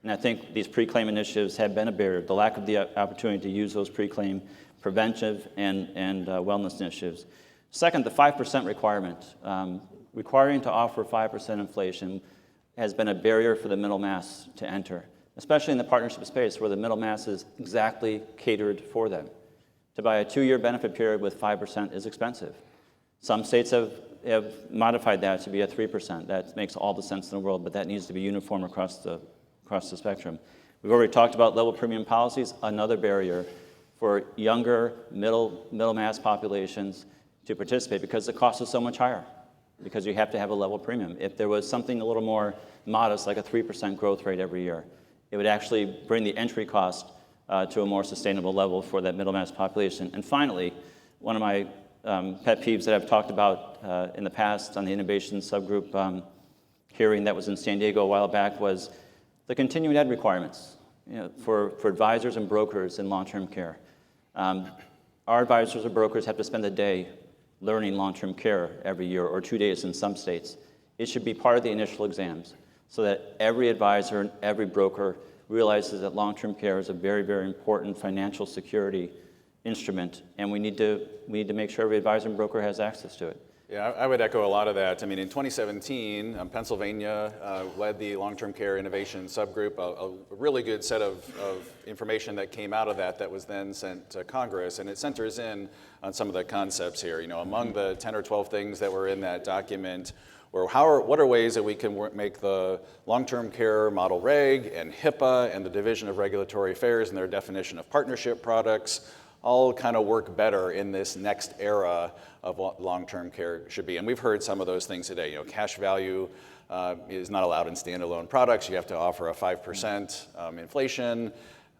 And I think these pre-claim initiatives have been a barrier, the lack of the opportunity to use those pre-claim preventive and wellness initiatives. Second, the 5% requirement. Requiring to offer 5% inflation has been a barrier for the middle mass to enter, especially in the partnership space where the middle mass is exactly catered for them. To buy a 2-year benefit period with 5% is expensive. Some states have modified that to be a 3%. That makes all the sense in the world, but that needs to be uniform across the spectrum. We've already talked about level premium policies, another barrier for younger middle mass populations to participate because the cost is so much higher, because you have to have a level premium. If there was something a little more modest, like a 3% growth rate every year, it would actually bring the entry cost to a more sustainable level for that middle mass population. And finally, one of my pet peeves that I've talked about in the past on the innovation subgroup hearing that was in San Diego a while back was the continuing ed requirements for advisors and brokers in long-term care. Our advisors or brokers have to spend a day learning long-term care every year, or 2 days in some states. It should be part of the initial exams so that every advisor and every broker realizes that long-term care is a very, very important financial security instrument, and we need to make sure every advisor and broker has access to it. Yeah, I would echo a lot of that. I mean, in 2017, Pennsylvania led the long-term care innovation subgroup, a really good set of information that came out of that was then sent to Congress, and it centers in on some of the concepts here. You know, among the 10 or 12 things that were in that document were what are ways that we can make the long-term care model reg and HIPAA and the Division of Regulatory Affairs and their definition of partnership products all kind of work better in this next era of what long-term care should be. And we've heard some of those things today. You know, cash value is not allowed in standalone products. You have to offer a 5% inflation.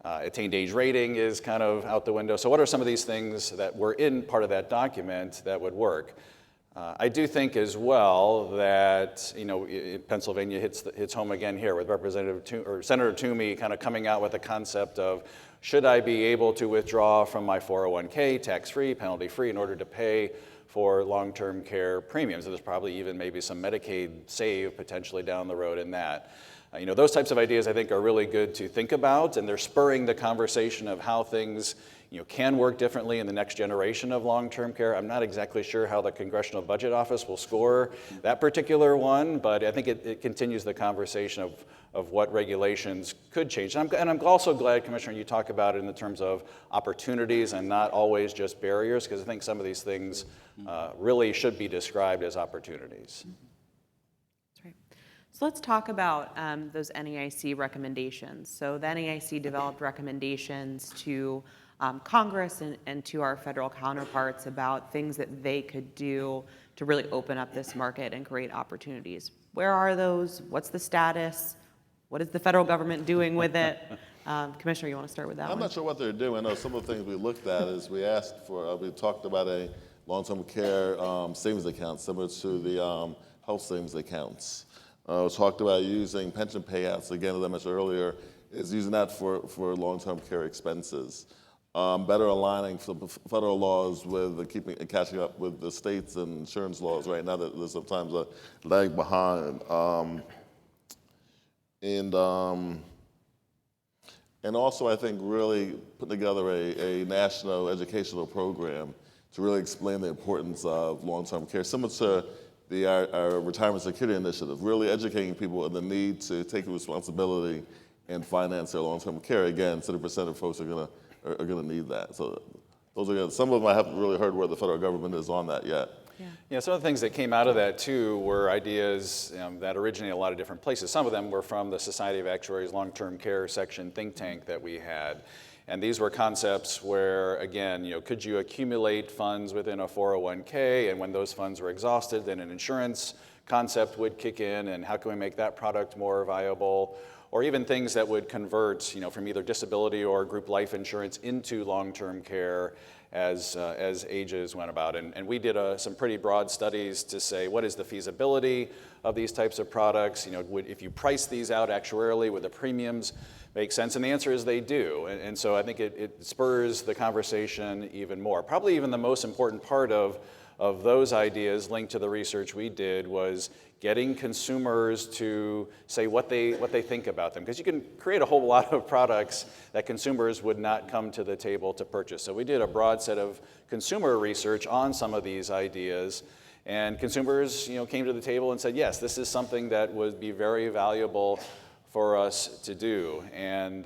Attained age rating is kind of out the window. So what are some of these things that were in part of that document that would work? I do think as well that, you know, Pennsylvania hits home again here with Senator Toomey kind of coming out with the concept of, should I be able to withdraw from my 401k tax-free, penalty-free in order to pay for long-term care premiums? And there's probably even maybe some Medicaid save potentially down the road in that. You know, those types of ideas I think are really good to think about, and they're spurring the conversation of how things can work differently in the next generation of long-term care. I'm not exactly sure how the Congressional Budget Office will score that particular one, but I think it continues the conversation of what regulations could change. And I'm also glad, Commissioner, you talk about it in the terms of opportunities and not always just barriers, because I think some of these things really should be described as opportunities. That's right. So let's talk about those NAIC recommendations. So the NAIC developed recommendations to Congress and to our federal counterparts about things that they could do to really open up this market and create opportunities. Where are those? What's the status? What is the federal government doing with it? Commissioner, you want to start with that one? I'm not sure what they're doing. I know some of the things we looked at is we talked about a long-term care savings account similar to the health savings accounts. Talked about using pension payouts, again, as I mentioned earlier, is using that for long-term care expenses. Better aligning federal laws with catching up with the states and insurance laws right now that there's sometimes a lag behind. And also, I think, really putting together a national educational program to really explain the importance of long-term care, similar to our Retirement Security Initiative, really educating people on the need to take responsibility and finance their long-term care. Again, 70% of folks are gonna need that. So those are some of them I haven't really heard where the federal government is on that yet. Yeah, some of the things that came out of that too were ideas that originated a lot of different places. Some of them were from the Society of Actuaries Long-Term Care section think tank that we had. And these were concepts where, again, could you accumulate funds within a 401k, and when those funds were exhausted, then an insurance concept would kick in, and how can we make that product more viable? Or even things that would convert, from either disability or group life insurance into long-term care as ages went about. And we did some pretty broad studies to say, what is the feasibility of these types of products? If you price these out actuarially, would the premiums make sense? And the answer is they do. And so I think it spurs the conversation even more. Probably even the most important part of those ideas linked to the research we did was getting consumers to say what they think about them. Because you can create a whole lot of products that consumers would not come to the table to purchase. So we did a broad set of consumer research on some of these ideas. And consumers came to the table and said, yes, this is something that would be very valuable for us to do. And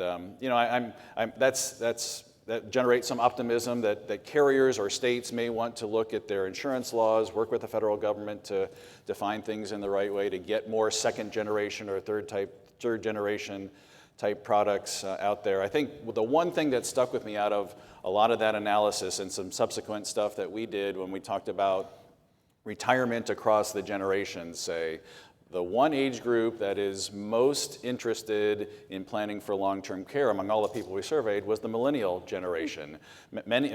that generates some optimism that carriers or states may want to look at their insurance laws, work with the federal government to define things in the right way to get more second generation or third generation type products out there. I think the one thing that stuck with me out of a lot of that analysis and some subsequent stuff that we did when we talked about retirement across the generations, say, the one age group that is most interested in planning for long-term care among all the people we surveyed was the millennial generation,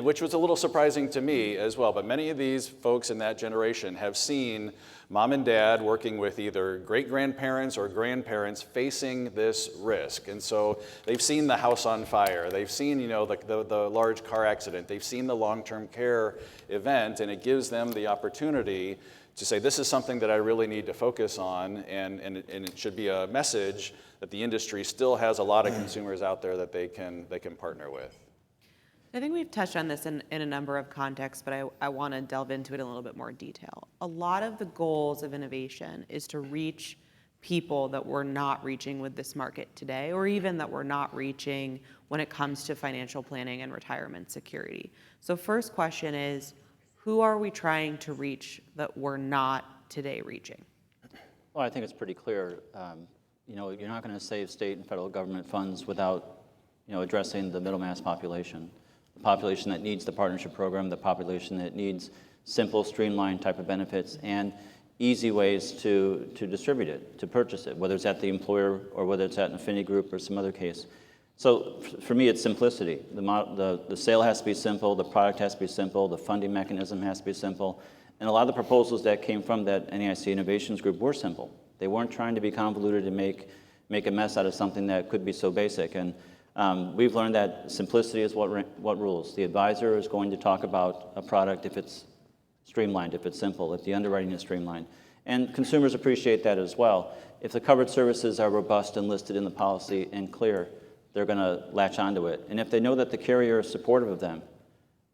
which was a little surprising to me as well. But many of these folks in that generation have seen mom and dad working with either great-grandparents or grandparents facing this risk. And so they've seen the house on fire. They've seen, the large car accident. They've seen the long-term care event, and it gives them the opportunity to say, this is something that I really need to focus on, and it should be a message that the industry still has a lot of consumers out there that they can partner with. I think we've touched on this in a number of contexts, but I want to delve into it in a little bit more detail. A lot of the goals of innovation is to reach people that we're not reaching with this market today, or even that we're not reaching when it comes to financial planning and retirement security. So first question is, who are we trying to reach that we're not today reaching? Well, I think it's pretty clear. You're not going to save state and federal government funds without, addressing the middle mass population, the population that needs the partnership program, the population that needs simple, streamlined type of benefits and easy ways to distribute it, to purchase it, whether it's at the employer or whether it's at an affinity group or some other case. So for me, it's simplicity. The sale has to be simple, the product has to be simple, the funding mechanism has to be simple. And a lot of the proposals that came from that NAIC Innovations Group were simple. They weren't trying to be convoluted and make a mess out of something that could be so basic. And we've learned that simplicity is what rules. The advisor is going to talk about a product if it's streamlined, if it's simple, if the underwriting is streamlined. And consumers appreciate that as well. If the covered services are robust and listed in the policy and clear, they're going to latch onto it. And if they know that the carrier is supportive of them,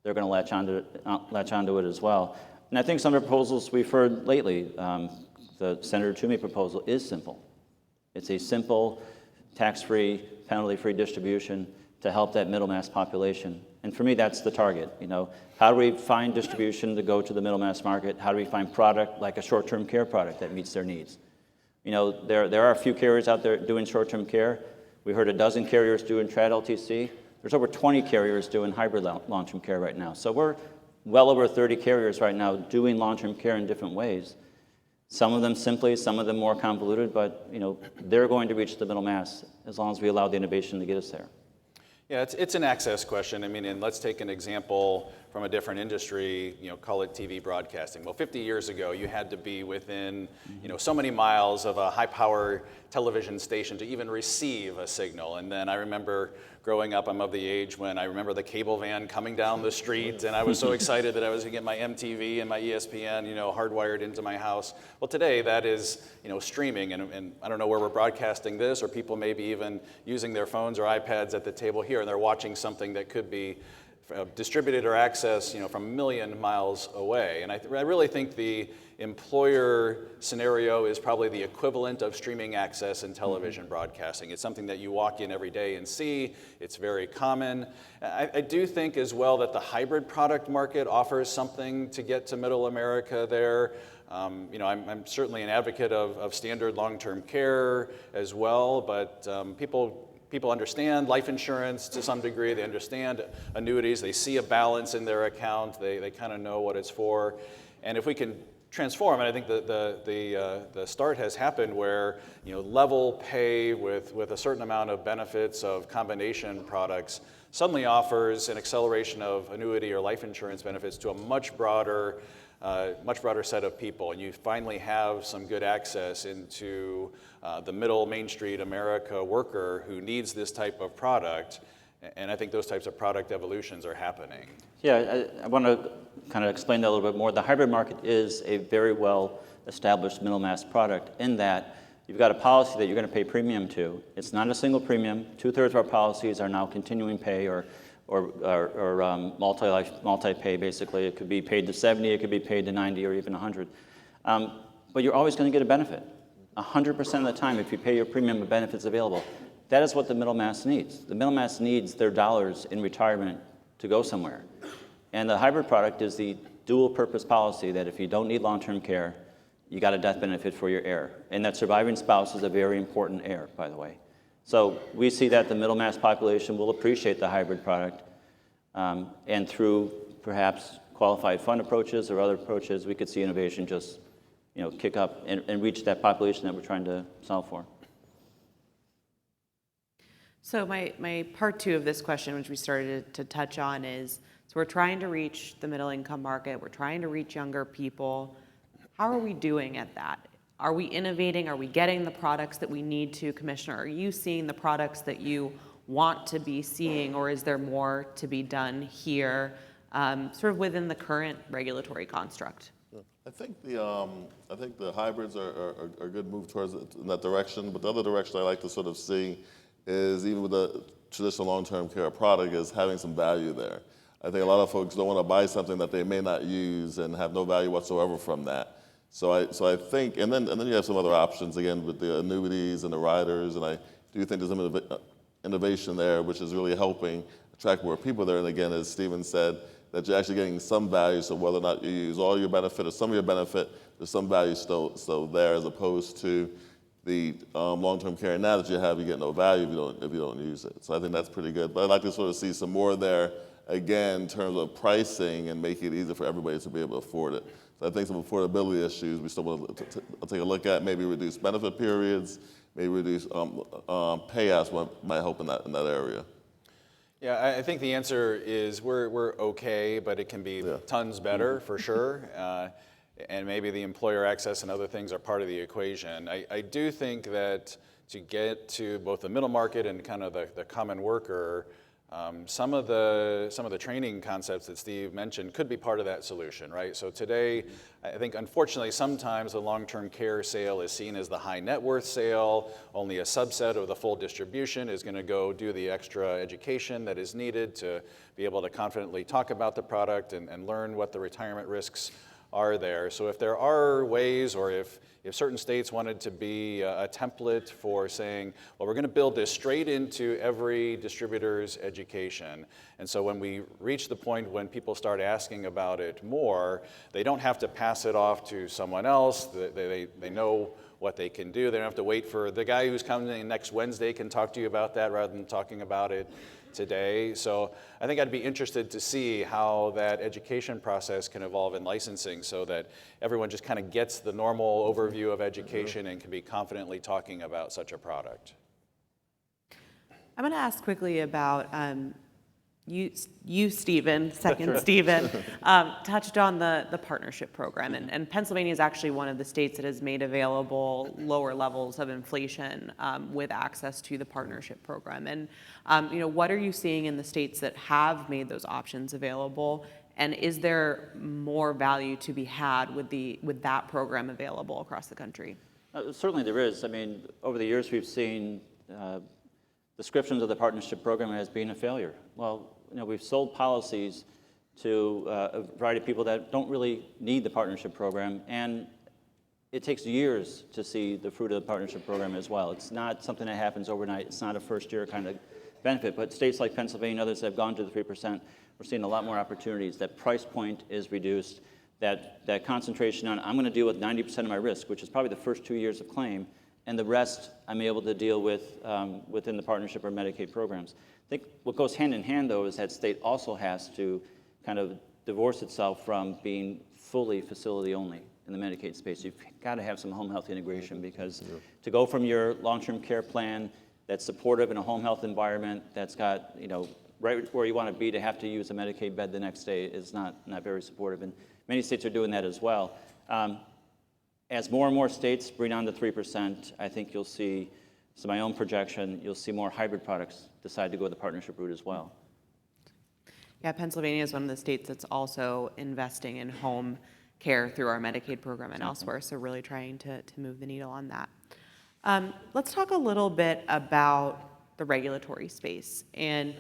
they're going to latch onto it as well. And I think some of the proposals we've heard lately, the Senator Toomey proposal is simple. It's a simple, tax-free, penalty-free distribution to help that middle mass population. And for me, that's the target. How do we find distribution to go to the middle mass market? How do we find product like a short-term care product that meets their needs? There are a few carriers out there doing short-term care. We heard a dozen carriers doing trad LTC. There's over 20 carriers doing hybrid long-term care right now. So we're well over 30 carriers right now doing long-term care in different ways. Some of them simply, some of them more convoluted, but they're going to reach the middle mass as long as we allow the innovation to get us there. Yeah, it's an access question. And let's take an example from a different industry, call it TV broadcasting. Well, 50 years ago, you had to be within, so many miles of a high-power television station to even receive a signal. And then I remember growing up, I'm of the age when I remember the cable van coming down the street, and I was so excited that I was gonna get my MTV and my ESPN, hardwired into my house. Well, today that is, streaming, and I don't know where we're broadcasting this, or people may be even using their phones or iPads at the table here, and they're watching something that could be distributed or accessed, from a million miles away. And I really think the employer scenario is probably the equivalent of streaming access in television broadcasting. It's something that you walk in every day and see. It's very common. I do think as well that the hybrid product market offers something to get to middle America there. I'm certainly an advocate of standard long-term care as well, but people understand life insurance to some degree. They understand annuities. They see a balance in their account. They kind of know what it's for. And if we can transform, and I think the start has happened where level pay with a certain amount of benefits of combination products suddenly offers an acceleration of annuity or life insurance benefits to a much broader set of people, and you finally have some good access into the middle Main Street America worker who needs this type of product, and I think those types of product evolutions are happening. Yeah, I want to kind of explain that a little bit more. The hybrid market is a very well established middle mass product in that you've got a policy that you're going to pay premium to. It's not a single premium. 2/3 of our policies are now continuing pay or multi-pay, basically. It could be paid to 70, it could be paid to 90, or even 100. But you're always going to get a benefit. 100% of the time, if you pay your premium, the benefit's available. That is what the middle mass needs. The middle mass needs their dollars in retirement to go somewhere. And the hybrid product is the dual purpose policy that if you don't need long-term care, you got a death benefit for your heir. And that surviving spouse is a very important heir, by the way. So we see that the middle mass population will appreciate the hybrid product, and through perhaps qualified fund approaches or other approaches, we could see innovation just kick up and reach that population that we're trying to solve for. So my part two of this question, which we started to touch on, is so we're trying to reach the middle income market, we're trying to reach younger people. How are we doing at that? Are we innovating? Are we getting the products that we need to, Commissioner? Are you seeing the products that you want to be seeing, or is there more to be done here, sort of within the current regulatory construct? I think the hybrids are a good move towards in that direction. But the other direction I like to sort of see is, even with the traditional long-term care product, is having some value there. I think a lot of folks don't want to buy something that they may not use and have no value whatsoever from that. So I think, and then you have some other options again with the annuities and the riders, and I do think there's some innovation there, which is really helping attract more people there. And again, as Stephen said, that you're actually getting some value, so whether or not you use all your benefit or some of your benefit, there's some value still there, as opposed to the long-term care now that you have, you get no value if you don't use it. So I think that's pretty good. But I'd like to sort of see some more there, again, in terms of pricing and making it easier for everybody to be able to afford it. So I think some affordability issues we still want to take a look at, maybe reduce benefit periods, maybe reduce payouts might help in that area. Yeah, I think the answer is we're okay, but it can be tons better for sure. And maybe the employer access and other things are part of the equation. I do think that to get to both the middle market and kind of the common worker, Some of the training concepts that Steve mentioned could be part of that solution, right? So today, I think unfortunately sometimes the long-term care sale is seen as the high net worth sale. Only a subset of the full distribution is going to go do the extra education that is needed to be able to confidently talk about the product and learn what the retirement risks are there. So if there are ways, or if certain states wanted to be a template for saying, well, we're going to build this straight into every distributor's education. And so when we reach the point when people start asking about it more, they don't have to pass it off to someone else. They know what they can do. They don't have to wait for the guy who's coming in next Wednesday can talk to you about that rather than talking about it today. So I think I'd be interested to see how that education process can evolve in licensing so that everyone just kind of gets the normal overview of education and can be confidently talking about such a product. I'm going to ask quickly about you, Stephen, second Sure. Stephen, touched on the partnership program, and Pennsylvania is actually one of the states that has made available lower levels of inflation with access to the partnership program. And what are you seeing in the states that have made those options available? And is there more value to be had with that program available across the country? Certainly there is. I mean, over the years we've seen descriptions of the partnership program as being a failure. Well, we've sold policies to a variety of people that don't really need the partnership program, and it takes years to see the fruit of the partnership program as well. It's not something that happens overnight. It's not a first-year kind of benefit, but states like Pennsylvania and others that have gone to the 3%, we're seeing a lot more opportunities. That price point is reduced, that concentration on, I'm going to deal with 90% of my risk, which is probably the first 2 years of claim, and the rest I'm able to deal with within the partnership or Medicaid programs. I think what goes hand in hand, though, is that state also has to kind of divorce itself from being fully facility only in the Medicaid space. You've got to have some home health integration, because to go from your long-term care plan that's supportive in a home health environment that's got, right where you want to be, to have to use a Medicaid bed the next day is not very supportive. And many states are doing that as well. As more and more states bring on the 3%, I think you'll see, so my own projection, you'll see more hybrid products decide to go the partnership route as well. Yeah, Pennsylvania is one of the states that's also investing in home care through our Medicaid program and elsewhere, so really trying to move the needle on that. Let's talk a little bit about the regulatory space. And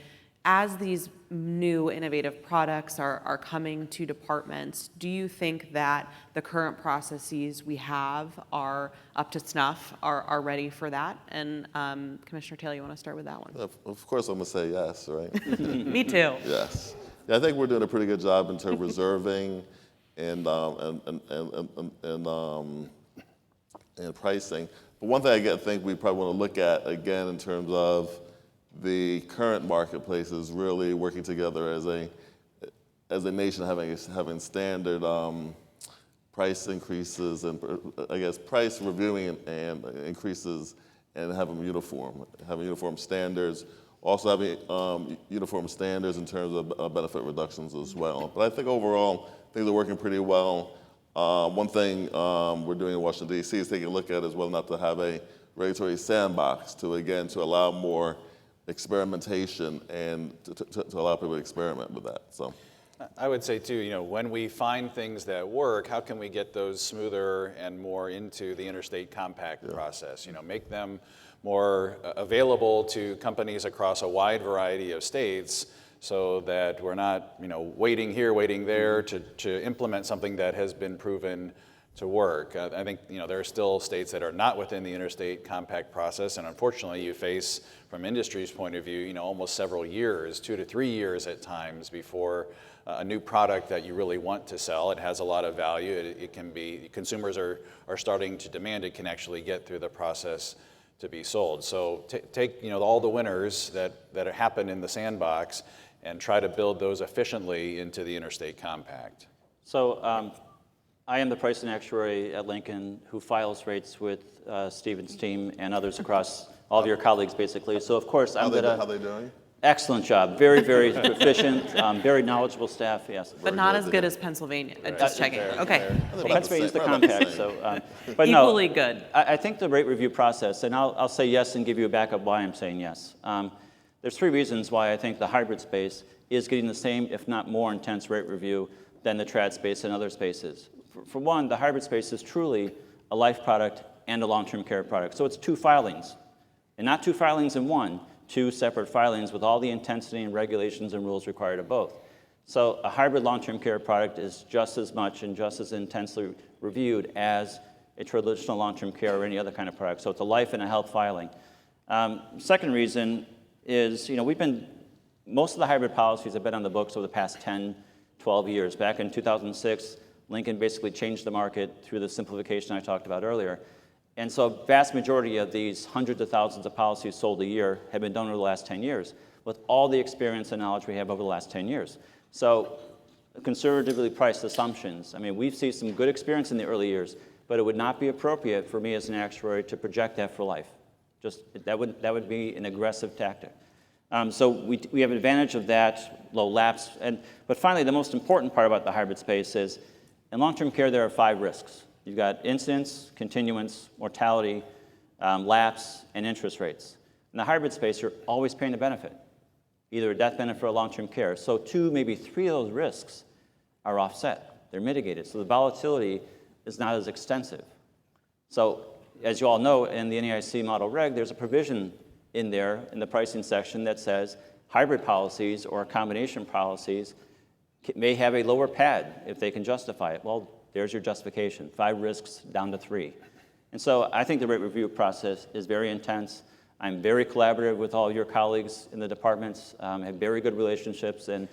as these new innovative products are coming to departments, do you think that the current processes we have are up to snuff, are ready for that? And Commissioner Taylor, you want to start with that one? Of course I'm going to say yes, right? Me too. Yes. Yeah, I think we're doing a pretty good job in terms of reserving and pricing. But one thing I think we probably want to look at again in terms of the current marketplace is really working together as a nation, having standard price increases and I guess price reviewing and increases, and having uniform standards. Also having uniform standards in terms of benefit reductions as well. But I think overall things are working pretty well. One thing we're doing in Washington, D.C. is taking a look at as well not to have a regulatory sandbox to allow more experimentation and to allow people to experiment with that. So, I would say too, when we find things that work, how can we get those smoother and more into the interstate compact process? Make them more available to companies across a wide variety of states, so that we're not, waiting here, waiting there to implement something that has been proven to work. I think, there are still states that are not within the interstate compact process, and unfortunately you face, from industry's point of view, almost several years, 2 to 3 years at times, before a new product that you really want to sell. It has a lot of value. It can be, consumers are starting to demand it, can actually get through the process to be sold. So take all the winners that happen in the sandbox and try to build those efficiently into the interstate compact. So I am the pricing actuary at Lincoln who files rates with Stephen's team and others across all of your colleagues, basically. So of course I'm going to... How they doing? Excellent job. Very, very efficient, very knowledgeable staff, yes. But not as good as Pennsylvania, just checking. Okay. Well, Pennsylvania is the compact, so... but equally no, good. I think the rate review process, and I'll say yes and give you a backup why I'm saying yes. There's 3 reasons why I think the hybrid space is getting the same, if not more intense rate review than the trad space and other spaces. For one, the hybrid space is truly a life product and a long-term care product. So it's 2 filings, and not 2 filings in one, 2 separate filings with all the intensity and regulations and rules required of both. So a hybrid long-term care product is just as much and just as intensely reviewed as a traditional long-term care or any other kind of product. So it's a life and a health filing. Second reason is, most of the hybrid policies have been on the books over the past 10, 12 years. Back in 2006, Lincoln basically changed the market through the simplification I talked about earlier. And so a vast majority of these hundreds of thousands of policies sold a year have been done over the last 10 years with all the experience and knowledge we have over the last 10 years. So conservatively priced assumptions. We've seen some good experience in the early years, but it would not be appropriate for me as an actuary to project that for life. That would be an aggressive tactic. So we have an advantage of that low lapse. But finally, the most important part about the hybrid space is in long-term care, there are 5 risks. You've got incidence, continuance, mortality, lapse, and interest rates. In the hybrid space, you're always paying a benefit, either a death benefit or long-term care. So 2, maybe 3 of those risks are offset. They're mitigated. So the volatility is not as extensive. So as you all know, in the NAIC model reg, there's a provision in there in the pricing section that says hybrid policies or combination policies may have a lower pad if they can justify it. Well, there's your justification, 5 risks down to 3. And so I think the rate review process is very intense. I'm very collaborative with all your colleagues in the departments, have very good relationships. And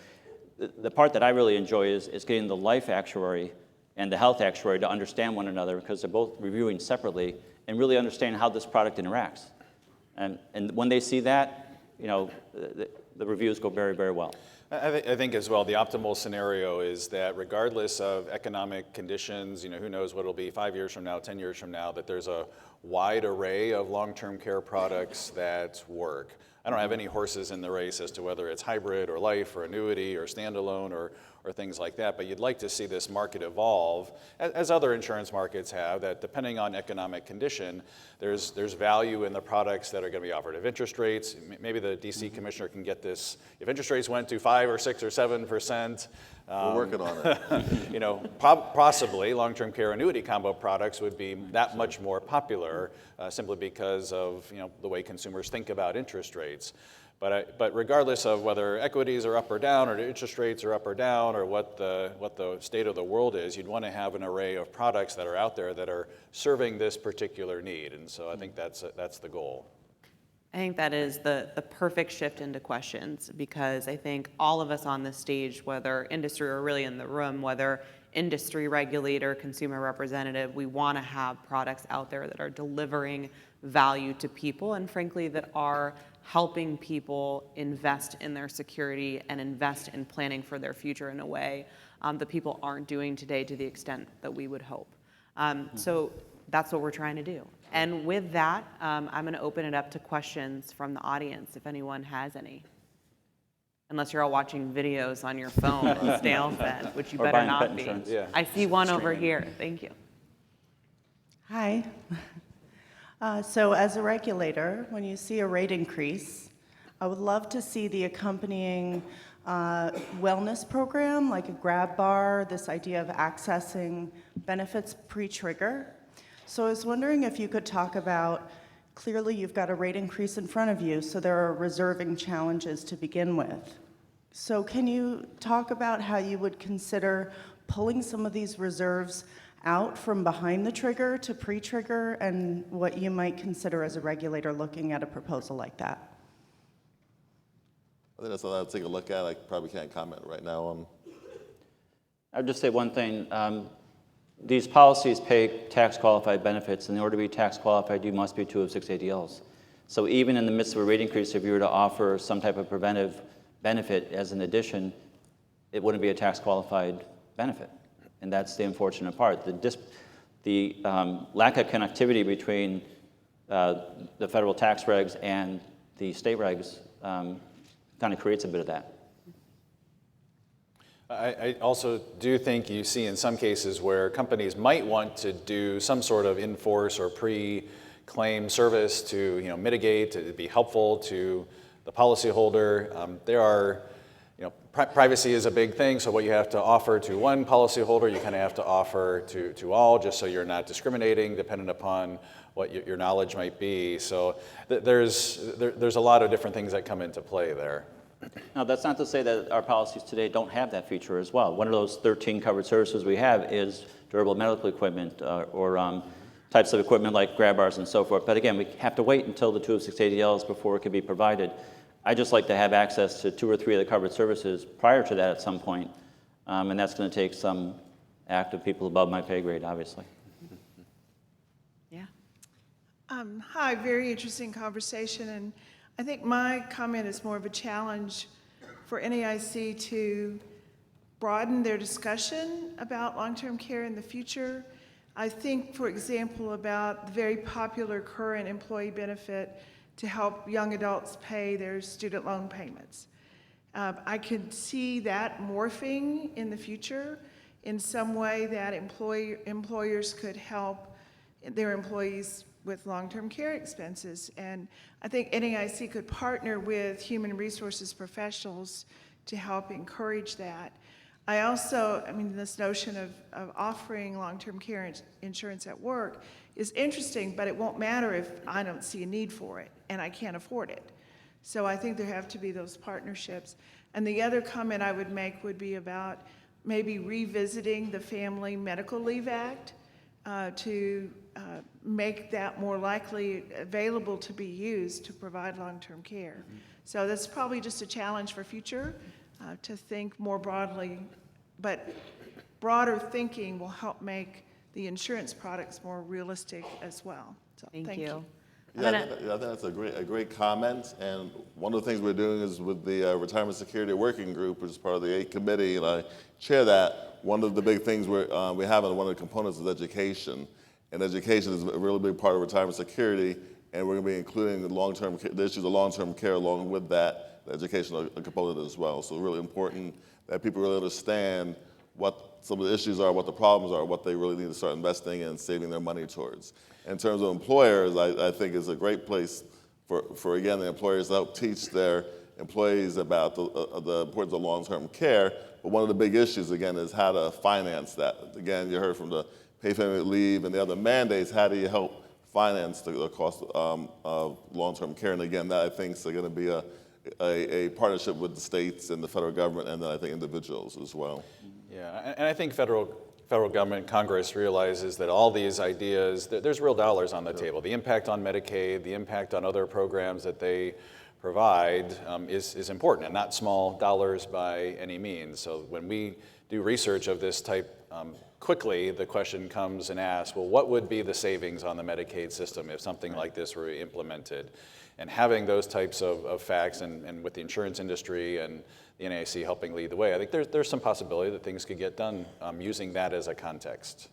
the part that I really enjoy is getting the life actuary and the health actuary to understand one another because they're both reviewing separately and really understand how this product interacts. And when they see that, the reviews go very, very well. I think as well, the optimal scenario is that regardless of economic conditions, who knows what it'll be 5 years from now, 10 years from now, that there's a wide array of long-term care products that work. I don't have any horses in the race as to whether it's hybrid or life or annuity or standalone or things like that, but you'd like to see this market evolve, as other insurance markets have, that depending on economic condition, there's value in the products that are going to be offered. If interest rates, maybe the DC commissioner can get this, if interest rates went to 5 or 6 or 7%, we're working on it. Possibly long-term care annuity combo products would be that much more popular simply because of the way consumers think about interest rates. But regardless of whether equities are up or down, or the interest rates are up or down, or what the state of the world is, you'd want to have an array of products that are out there that are serving this particular need. And so I think that's the goal. I think that is the perfect shift into questions, because I think all of us on this stage, whether industry or really in the room, whether industry regulator, consumer representative, we want to have products out there that are delivering value to people and frankly that are helping people invest in their security and invest in planning for their future in a way that people aren't doing today to the extent that we would hope. So that's what we're trying to do. And with that, I'm going to open it up to questions from the audience, if anyone has any. Unless you're all watching videos on your phone on stale fed, which you better not be. Yeah. I see one over here. Thank you. Hi. So as a regulator, when you see a rate increase, I would love to see the accompanying wellness program, like a grab bar, this idea of accessing benefits pre-trigger. So I was wondering if you could talk about, clearly you've got a rate increase in front of you, so there are reserving challenges to begin with. So can you talk about how you would consider pulling some of these reserves out from behind the trigger to pre-trigger, and what you might consider as a regulator looking at a proposal like that? I think that's something I'll take a look at. I probably can't comment right now on. I'd just say one thing. These policies pay tax-qualified benefits. In order to be tax-qualified, you must be 2 of 6 ADLs. So even in the midst of a rate increase, if you were to offer some type of preventive benefit as an addition, it wouldn't be a tax-qualified benefit. And that's the unfortunate part. The lack of connectivity between the federal tax regs and the state regs kind of creates a bit of that. I also do think you see in some cases where companies might want to do some sort of in-force or pre-claim service to mitigate, to be helpful to the policyholder. There are, privacy is a big thing, so what you have to offer to one policyholder, you kind of have to offer to all, just so you're not discriminating dependent upon what your knowledge might be. So there's a lot of different things that come into play there. Now, that's not to say that our policies today don't have that feature as well. One of those 13 covered services we have is durable medical equipment or types of equipment like grab bars and so forth. But again, we have to wait until the 206 ADLs before it can be provided. I just like to have access to 2 or 3 of the covered services prior to that at some point, and that's going to take some active people above my pay grade, obviously. Yeah. Hi, very interesting conversation, and I think my comment is more of a challenge for NAIC to broaden their discussion about long-term care in the future. I think, for example, about the very popular current employee benefit to help young adults pay their student loan payments. I could see that morphing in the future in some way that employers could help their employees with long-term care expenses. And I think NAIC could partner with human resources professionals to help encourage that. I also, this notion of offering long-term care insurance at work is interesting, but it won't matter if I don't see a need for it and I can't afford it. So I think there have to be those partnerships. And the other comment I would make would be about maybe revisiting the Family Medical Leave Act to make that more likely available to be used to provide long-term care. So that's probably just a challenge for future, to think more broadly, but broader thinking will help make the insurance products more realistic as well. So thank you. Yeah, I think that's a great comment. And one of the things we're doing is with the Retirement Security Working Group, which is part of the 8 committee, and I chair that. One of the big things we have, and one of the components is education. And education is a really big part of retirement security, and we're going to be including the issues of long-term care along with that, the educational component as well. So really important that people really understand what some of the issues are, what the problems are, what they really need to start investing in and saving their money towards. In terms of employers, I think it's a great place for again, the employers to help teach their employees about the importance of long-term care. But one of the big issues, again, is how to finance that. Again, you heard from the paid family leave and the other mandates, how do you help finance the cost of long-term care? And again, that I think is going to be a partnership with the states and the federal government, and then I think individuals as well. Yeah, and I think federal government, Congress realizes that all these ideas, there's real dollars on the table. The impact on Medicaid, the impact on other programs that they provide is important, and not small dollars by any means. So when we do research of this type, quickly the question comes and asks, well, what would be the savings on the Medicaid system if something like this were implemented? And having those types of facts, and with the insurance industry and the NAIC helping lead the way, I think there's some possibility that things could get done using that as a context.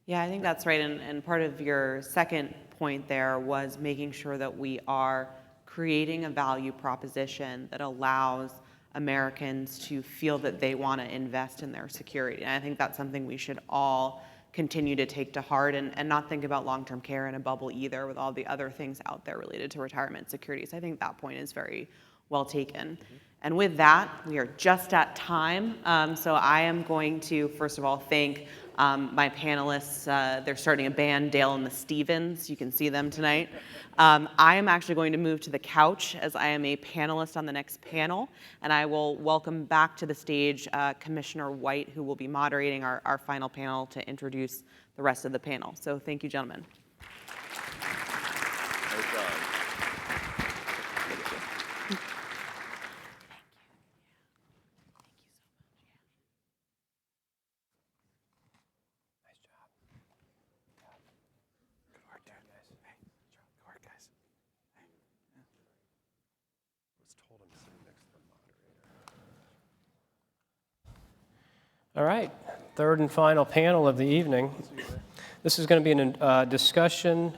Yeah, I think that's right. And part of your second point there was making sure that we are creating a value proposition that allows Americans to feel that they want to invest in their security. And I think that's something we should all continue to take to heart, and not think about long-term care in a bubble either, with all the other things out there related to retirement security. So I think that point is very well taken. And with that, we are just at time. So I am going to, first of all, thank my panelists. They're starting a band, Dale and the Stevens. You can see them tonight. I am actually going to move to the couch as I am a panelist on the next panel. And I will welcome back to the stage Commissioner White, who will be moderating our final panel to introduce the rest of the panel. So thank you, gentlemen. All right, third and final panel of the evening. This is going to be a discussion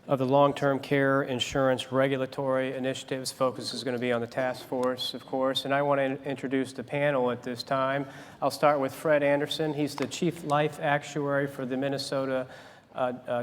of the long-term care insurance regulatory initiatives. Focus is going to be on the task force, of course, and I want to introduce the panel at this time. I'll start with Fred Anderson. He's the Chief Life Actuary for the Minnesota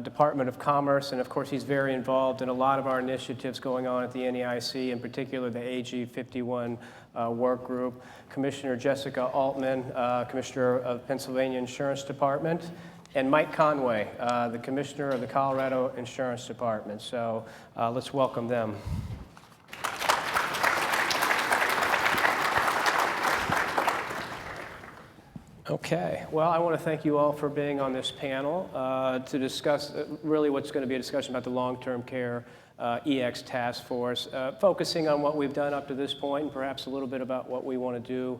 Department of Commerce, and of course he's very involved in a lot of our initiatives going on at the NAIC, in particular the AG 51 work group. Commissioner Jessica Altman, Commissioner of Pennsylvania Insurance Department, and Mike Conway, the Commissioner of the Colorado Insurance Department. So let's welcome them. Okay, well, I want to thank you all for being on this panel to discuss really what's going to be a discussion about the long-term care EX task force, focusing on what we've done up to this point and perhaps a little bit about what we want to do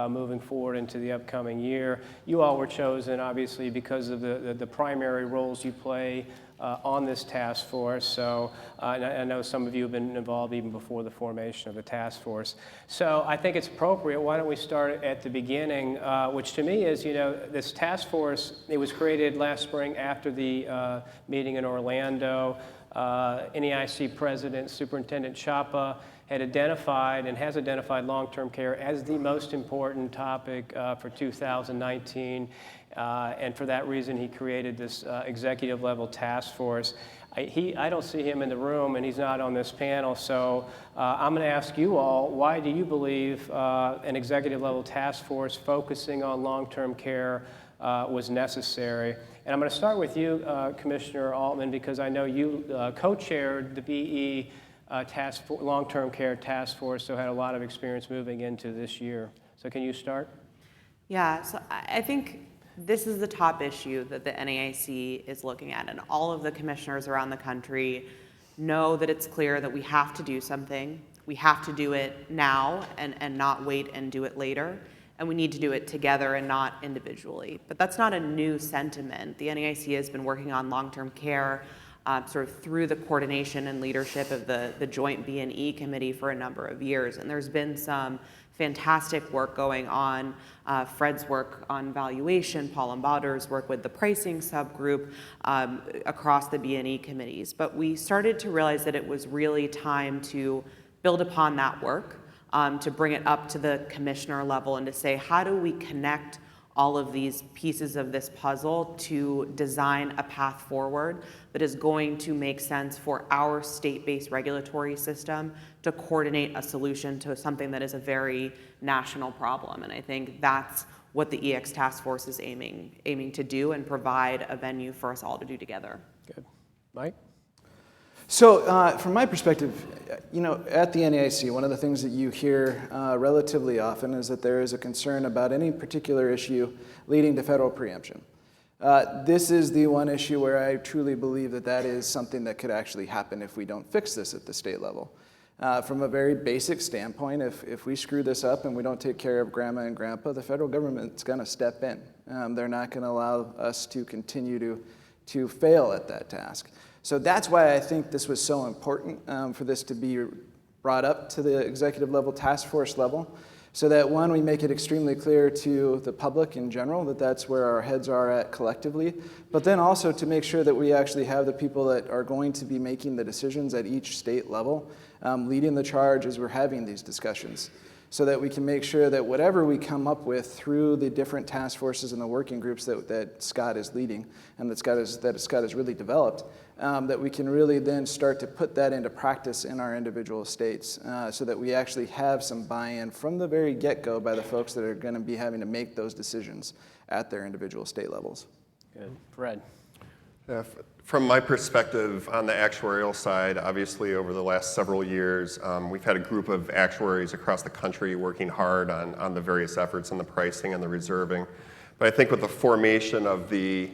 moving forward into the upcoming year. You all were chosen, obviously, because of the primary roles you play on this task force. So I know some of you have been involved even before the formation of the task force. So I think it's appropriate. Why don't we start at the beginning, which to me is, this task force, it was created last spring after the meeting in Orlando. NAIC President Superintendent Chapa had identified and has identified long-term care as the most important topic for 2019. And for that reason, he created this executive level task force. I don't see him in the room, and he's not on this panel, so I'm going to ask you all, why do you believe an executive level task force focusing on long-term care was necessary? And I'm going to start with you, Commissioner Altman, because I know you co-chaired the BE long-term care task force, so had a lot of experience moving into this year. So can you start? Yeah, so I think this is the top issue that the NAIC is looking at, and all of the commissioners around the country know that it's clear that we have to do something. We have to do it now and not wait and do it later. And we need to do it together and not individually. But that's not a new sentiment. The NAIC has been working on long-term care sort of through the coordination and leadership of the joint B&E committee for a number of years. And there's been some fantastic work going on. Fred's work on valuation, Paul Embauder's work with the pricing subgroup across the B&E committees. But we started to realize that it was really time to build upon that work, to bring it up to the commissioner level and to say, how do we connect all of these pieces of this puzzle to design a path forward that is going to make sense for our state-based regulatory system to coordinate a solution to something that is a very national problem. And I think that's what the EX task force is aiming to do and provide a venue for us all to do together. Good. Mike? So from my perspective, at the NAIC, one of the things that you hear relatively often is that there is a concern about any particular issue leading to federal preemption. This is the one issue where I truly believe that is something that could actually happen if we don't fix this at the state level. From a very basic standpoint, if we screw this up and we don't take care of grandma and grandpa, the federal government's going to step in. They're not going to allow us to continue to fail at that task. So that's why I think this was so important for this to be brought up to the executive level, task force level, so that one, we make it extremely clear to the public in general that that's where our heads are at collectively, but then also to make sure that we actually have the people that are going to be making the decisions at each state level, leading the charge as we're having these discussions, so that we can make sure that whatever we come up with through the different task forces and the working groups that Scott is leading and that Scott has really developed, that we can really then start to put that into practice in our individual states so that we actually have some buy-in from the very get-go by the folks that are going to be having to make those decisions at their individual state levels. Good. Fred? From my perspective on the actuarial side, obviously over the last several years, we've had a group of actuaries across the country working hard on the various efforts on the pricing and the reserving. But I think with the formation of the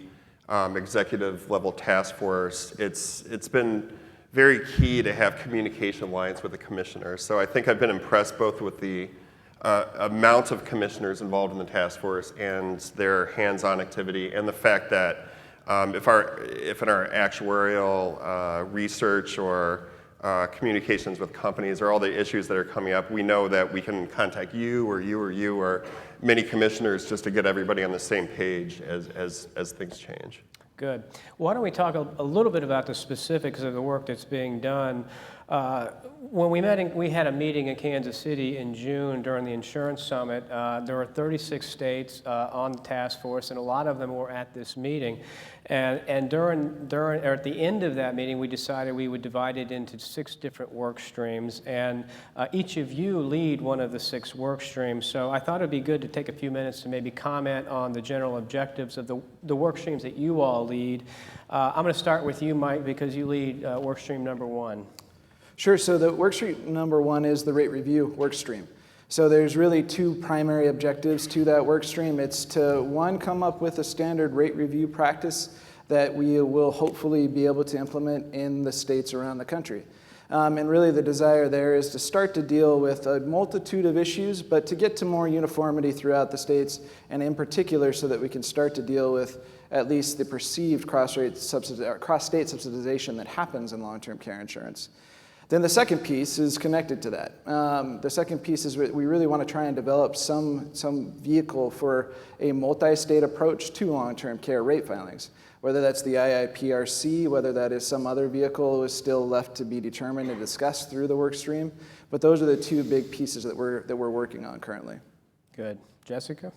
executive level task force, it's been very key to have communication lines with the commissioners. So I think I've been impressed both with the amount of commissioners involved in the task force and their hands-on activity, and the fact that if in our actuarial research or communications with companies or all the issues that are coming up, we know that we can contact you or many commissioners just to get everybody on the same page as things change. Good. Why don't we talk a little bit about the specifics of the work that's being done? When we had a meeting in Kansas City in June during the insurance summit. There were 36 states on the task force, and a lot of them were at this meeting. And at the end of that meeting, we decided we would divide it into 6 different work streams, and each of you lead one of the 6 work streams. So I thought it'd be good to take a few minutes to maybe comment on the general objectives of the work streams that you all lead. I'm going to start with you, Mike, because you lead work stream number 1. Sure, so the work stream number 1 is the rate review work stream. So there's really 2 primary objectives to that work stream. It's to, 1, come up with a standard rate review practice that we will hopefully be able to implement in the states around the country. And really the desire there is to start to deal with a multitude of issues, but to get to more uniformity throughout the states, and in particular so that we can start to deal with at least the perceived cross-state subsidization that happens in long-term care insurance. Then the second piece is connected to that. The second piece is we really want to try and develop some vehicle for a multi-state approach to long-term care rate filings, whether that's the CIPR, whether that is some other vehicle is still left to be determined and discussed through the work stream. But those are the 2 big pieces that we're working on currently. Good. Jessica?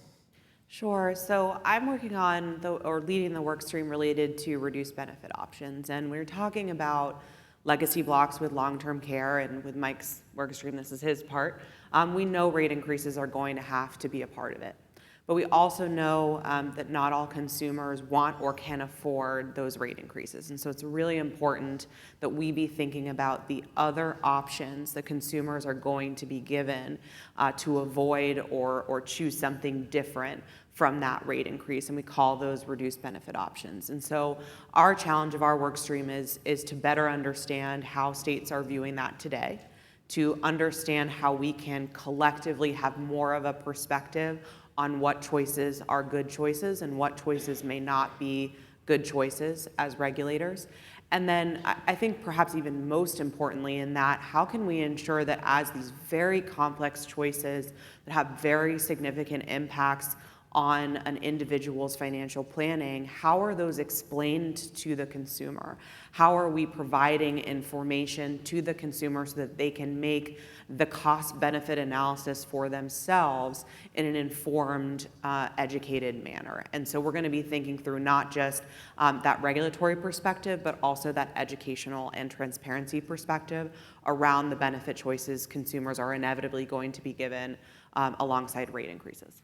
Sure. So I'm working on leading the work stream related to reduced benefit options, and we're talking about legacy blocks with long-term care, and with Mike's work stream, this is his part. We know rate increases are going to have to be a part of it. But we also know that not all consumers want or can afford those rate increases. And so it's really important that we be thinking about the other options that consumers are going to be given to avoid or choose something different from that rate increase, and we call those reduced benefit options. And so our challenge of our work stream is to better understand how states are viewing that today, to understand how we can collectively have more of a perspective on what choices are good choices and what choices may not be good choices as regulators. And then I think perhaps even most importantly in that, how can we ensure that as these very complex choices that have very significant impacts on an individual's financial planning, how are those explained to the consumer? How are we providing information to the consumer so that they can make the cost-benefit analysis for themselves in an informed, educated manner? And so we're going to be thinking through not just that regulatory perspective, but also that educational and transparency perspective around the benefit choices consumers are inevitably going to be given alongside rate increases.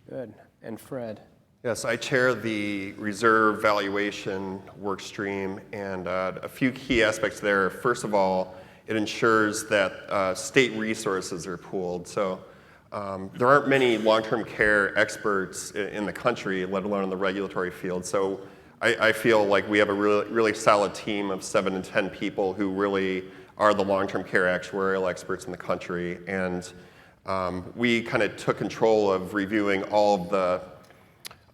Good. And Fred? Yes, I chair the reserve valuation work stream, and a few key aspects there. First of all, it ensures that state resources are pooled. So there aren't many long-term care experts in the country, let alone in the regulatory field. So I feel like we have a really solid team of 7 to 10 people who really are the long-term care actuarial experts in the country. And we kind of took control of reviewing all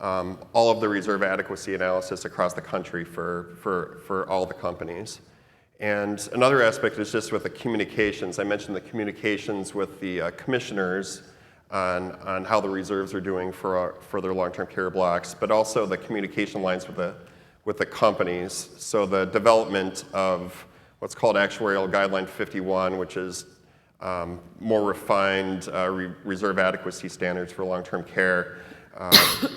of the reserve adequacy analysis across the country for all the companies. And another aspect is just with the communications. I mentioned the communications with the commissioners on how the reserves are doing for their long-term care blocks, but also the communication lines with the companies. So the development of what's called Actuarial Guideline 51, which is more refined reserve adequacy standards for long-term care.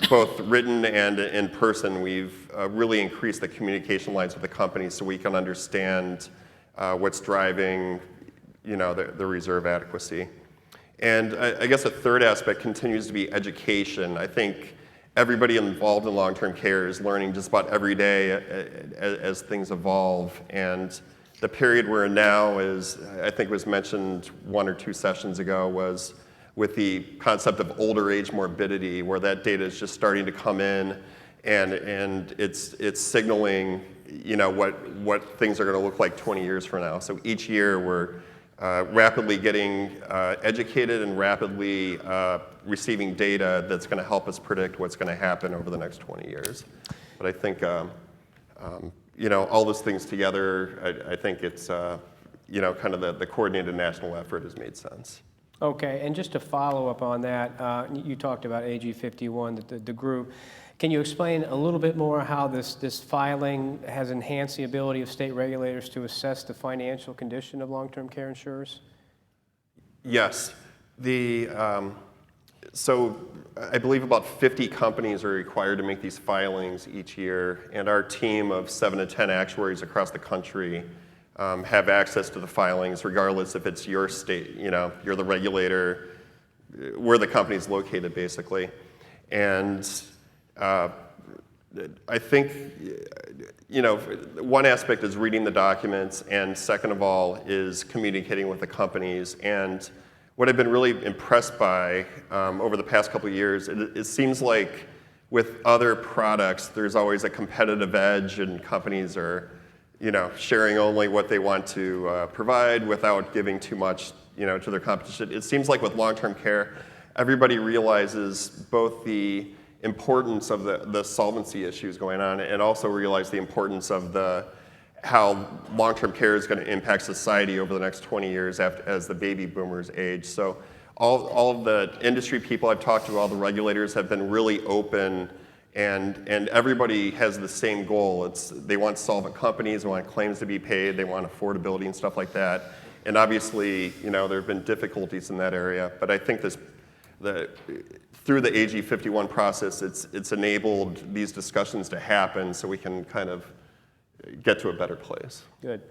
Both written and in person, we've really increased the communication lines with the companies so we can understand what's driving, the reserve adequacy. And I guess a third aspect continues to be education. I think everybody involved in long-term care is learning just about every day as things evolve. And the period we're in now is, I think was mentioned 1 or 2 sessions ago, was with the concept of older age morbidity, where that data is just starting to come in, and it's signaling, what things are going to look like 20 years from now. So each year we're rapidly getting educated and rapidly receiving data that's going to help us predict what's going to happen over the next 20 years. But I think, all those things together, I think it's, kind of the coordinated national effort has made sense. Okay, and just to follow up on that, you talked about AG 51, the group. Can you explain a little bit more how this filing has enhanced the ability of state regulators to assess the financial condition of long-term care insurers? Yes. So I believe about 50 companies are required to make these filings each year, and our team of 7 to 10 actuaries across the country have access to the filings, regardless if it's your state, you're the regulator, where the company's located, basically. And I think, one aspect is reading the documents, and second of all is communicating with the companies. And what I've been really impressed by over the past couple of years, it seems like with other products, there's always a competitive edge, and companies are, sharing only what they want to provide without giving too much, to their competition. It seems like with long-term care, everybody realizes both the importance of the solvency issues going on, and also realize the importance of how long-term care is going to impact society over the next 20 years as the baby boomers age. So all of the industry people I've talked to, all the regulators have been really open, and everybody has the same goal. They want solvent companies, they want claims to be paid, they want affordability and stuff like that. And obviously, there have been difficulties in that area, but I think through the AG 51 process, it's enabled these discussions to happen so we can kind of get to a better place. Good.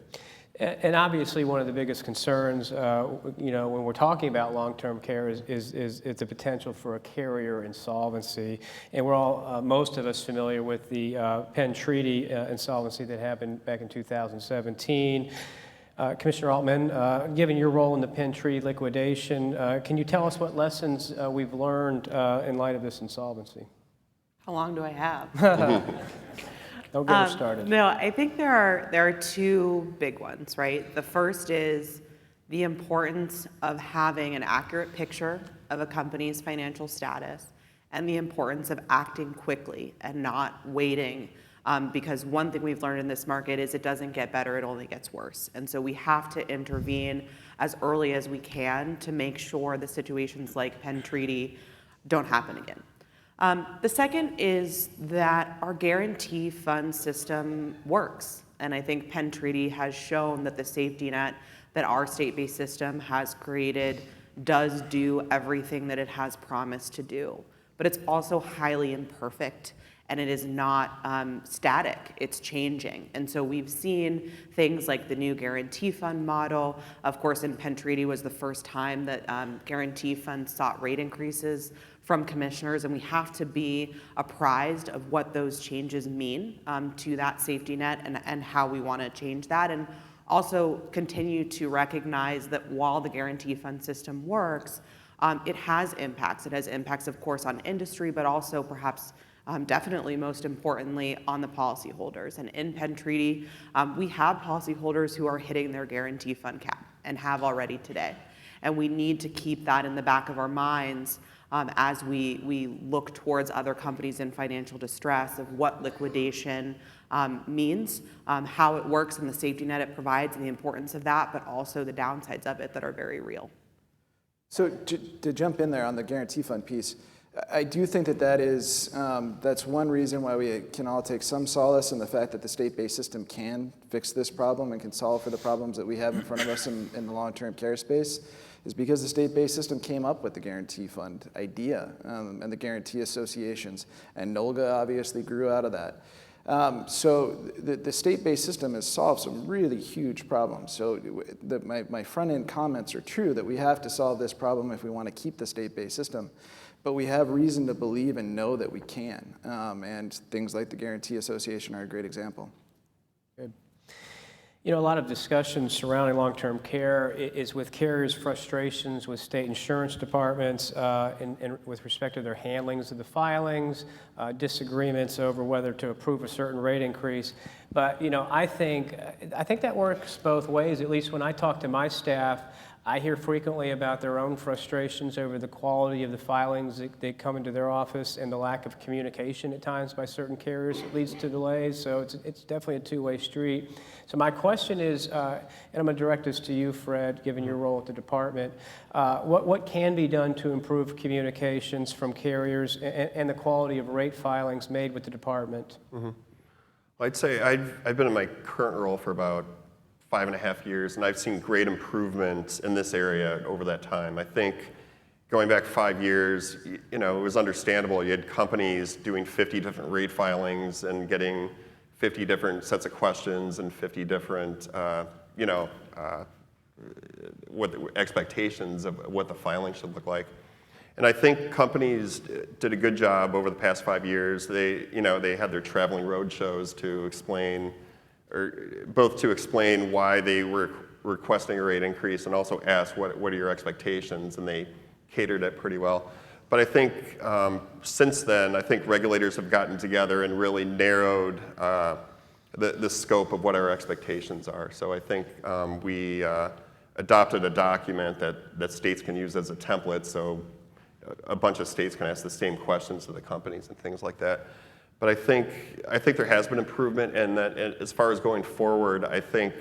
And obviously, one of the biggest concerns, when we're talking about long-term care is the potential for a carrier insolvency. And we're all, most of us, familiar with the Penn Treaty insolvency that happened back in 2017. Commissioner Altman, given your role in the Penn Treaty liquidation, can you tell us what lessons we've learned in light of this insolvency? How long do I have? Don't get us started. No, I think there are two big ones, right? The first is the importance of having an accurate picture of a company's financial status, and the importance of acting quickly and not waiting, because one thing we've learned in this market is it doesn't get better, it only gets worse. And so we have to intervene as early as we can to make sure the situations like Penn Treaty don't happen again. The second is that our guarantee fund system works. And I think Penn Treaty has shown that the safety net that our state-based system has created does do everything that it has promised to do. But it's also highly imperfect, and it is not static, it's changing. And so we've seen things like the new guarantee fund model. Of course, in Penn Treaty was the first time that guarantee funds sought rate increases from commissioners, and we have to be apprised of what those changes mean to that safety net and how we want to change that, and also continue to recognize that while the guarantee fund system works, it has impacts. It has impacts, of course, on industry, but also perhaps definitely most importantly on the policyholders. And in Penn Treaty, we have policyholders who are hitting their guarantee fund cap and have already today. And we need to keep that in the back of our minds as we look towards other companies in financial distress of what liquidation means, how it works, and the safety net it provides, and the importance of that, but also the downsides of it that are very real. So to jump in there on the guarantee fund piece, I do think that's one reason why we can all take some solace in the fact that the state-based system can fix this problem and can solve for the problems that we have in front of us in the long-term care space, is because the state-based system came up with the guarantee fund idea and the guarantee associations, and NOLGA obviously grew out of that. So the state-based system has solved some really huge problems. So my front-end comments are true that we have to solve this problem if we want to keep the state-based system. But we have reason to believe and know that we can. And things like the Guarantee Association are a great example. Good. A lot of discussion surrounding long-term care is with carriers' frustrations with state insurance departments and with respect to their handlings of the filings, disagreements over whether to approve a certain rate increase. But I think that works both ways. At least when I talk to my staff, I hear frequently about their own frustrations over the quality of the filings that come into their office and the lack of communication at times by certain carriers that leads to delays. So it's definitely a two-way street. So my question is, and I'm going to direct this to you, Fred, given your role at the department, what can be done to improve communications from carriers and the quality of rate filings made with the department? Mm-hmm. Well, I'd say I've been in my current role for about 5.5 years, and I've seen great improvements in this area over that time. I think going back 5 years, it was understandable. You had companies doing 50 different rate filings and getting 50 different sets of questions and 50 different, what the expectations of what the filing should look like. And I think companies did a good job over the past 5 years. They had their traveling road shows to explain, or both to explain why they were requesting a rate increase and also ask what are your expectations, and they catered it pretty well. But I think since then, I think regulators have gotten together and really narrowed the scope of what our expectations are. So I think we adopted a document that states can use as a template, so a bunch of states can ask the same questions to the companies and things like that. But I think there has been improvement, and that as far as going forward, I think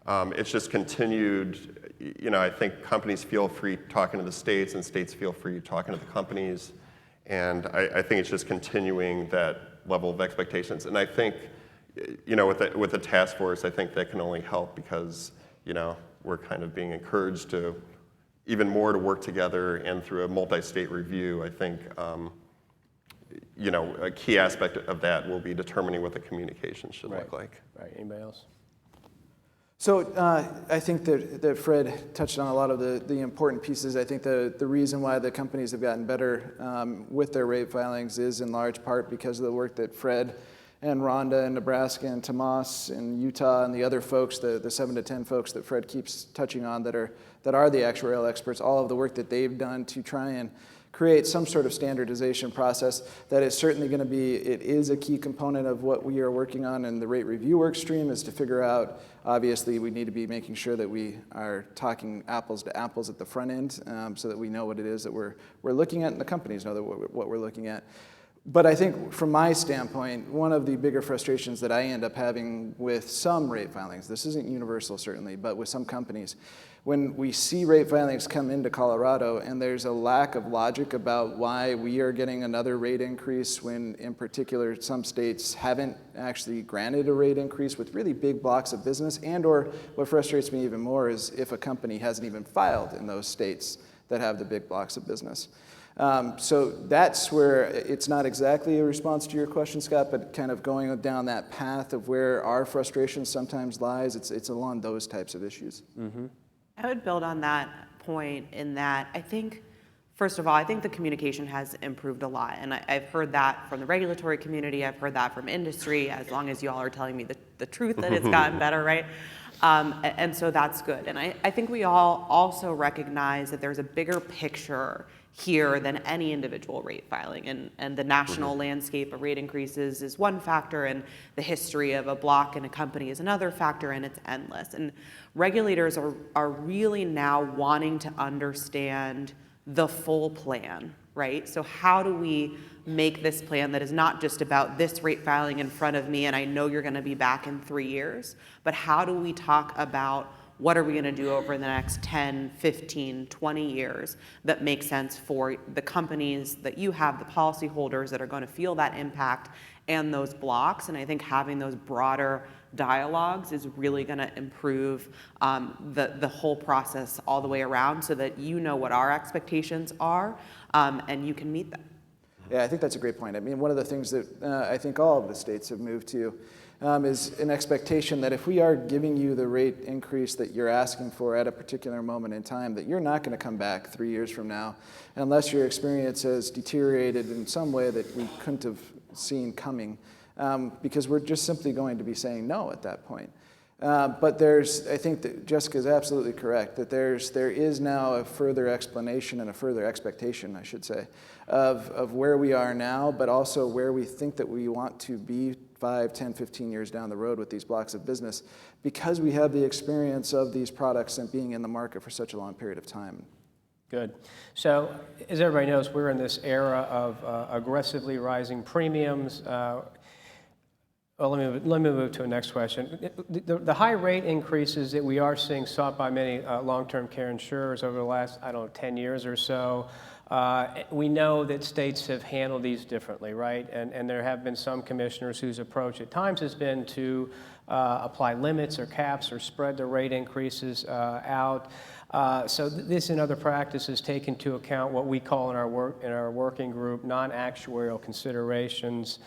it's just continued. I think companies feel free talking to the states, and states feel free talking to the companies, and I think it's just continuing that level of expectations. And I think, with the task force, I think that can only help because we're kind of being encouraged to even more to work together, and through a multi-state review, I think. A key aspect of that will be determining what the communication should look like. Right. Anybody else? So I think that Fred touched on a lot of the important pieces. I think the reason why the companies have gotten better with their rate filings is in large part because of the work that Fred and Rhonda in Nebraska and Tomas in Utah and the other folks, the 7 to 10 folks that Fred keeps touching on that are the actuarial experts, all of the work that they've done to try and create some sort of standardization process that is certainly going to be, it is a key component of what we are working on in the rate review work stream, is to figure out, obviously we need to be making sure that we are talking apples to apples at the front end so that we know what it is that we're looking at and the companies know what we're looking at. But I think from my standpoint, one of the bigger frustrations that I end up having with some rate filings, this isn't universal certainly, but with some companies, when we see rate filings come into Colorado and there's a lack of logic about why we are getting another rate increase when in particular some states haven't actually granted a rate increase with really big blocks of business, and or what frustrates me even more is if a company hasn't even filed in those states that have the big blocks of business. So that's where it's not exactly a response to your question, Scott, but kind of going down that path of where our frustration sometimes lies. It's along those types of issues. Mm-hmm. I would build on that point in that I think, first of all, I think the communication has improved a lot. And I've heard that from the regulatory community. I've heard that from industry, as long as you all are telling me the truth that it's gotten better, right? And so that's good. And I think we all also recognize that there's a bigger picture here than any individual rate filing. And the national landscape of rate increases is one factor, and the history of a block and a company is another factor, and it's endless. And regulators are really now wanting to understand the full plan, right? So how do we make this plan that is not just about this rate filing in front of me and I know you're going to be back in 3 years, but how do we talk about what are we going to do over the next 10, 15, 20 years that makes sense for the companies that you have, the policyholders that are going to feel that impact and those blocks. And I think having those broader dialogues is really going to improve the whole process all the way around so that you know what our expectations are and you can meet them. Yeah, I think that's a great point. I mean, one of the things that I think all of the states have moved to is an expectation that if we are giving you the rate increase that you're asking for at a particular moment in time, that you're not going to come back 3 years from now unless your experience has deteriorated in some way that we couldn't have seen coming, because we're just simply going to be saying no at that point. But I think that Jessica is absolutely correct, that there is now a further explanation and a further expectation, I should say, of where we are now, but also where we think that we want to be 5, 10, 15 years down the road with these blocks of business because we have the experience of these products and being in the market for such a long period of time. Good. So, as everybody knows, we're in this era of aggressively rising premiums. Well, let me move to the next question. The high rate increases that we are seeing sought by many long-term care insurers over the last, 10 years or so, we know that states have handled these differently, right? And there have been some commissioners whose approach at times has been to apply limits or caps or spread the rate increases out. So this and other practices take into account what we call in our working group non-actuarial considerations.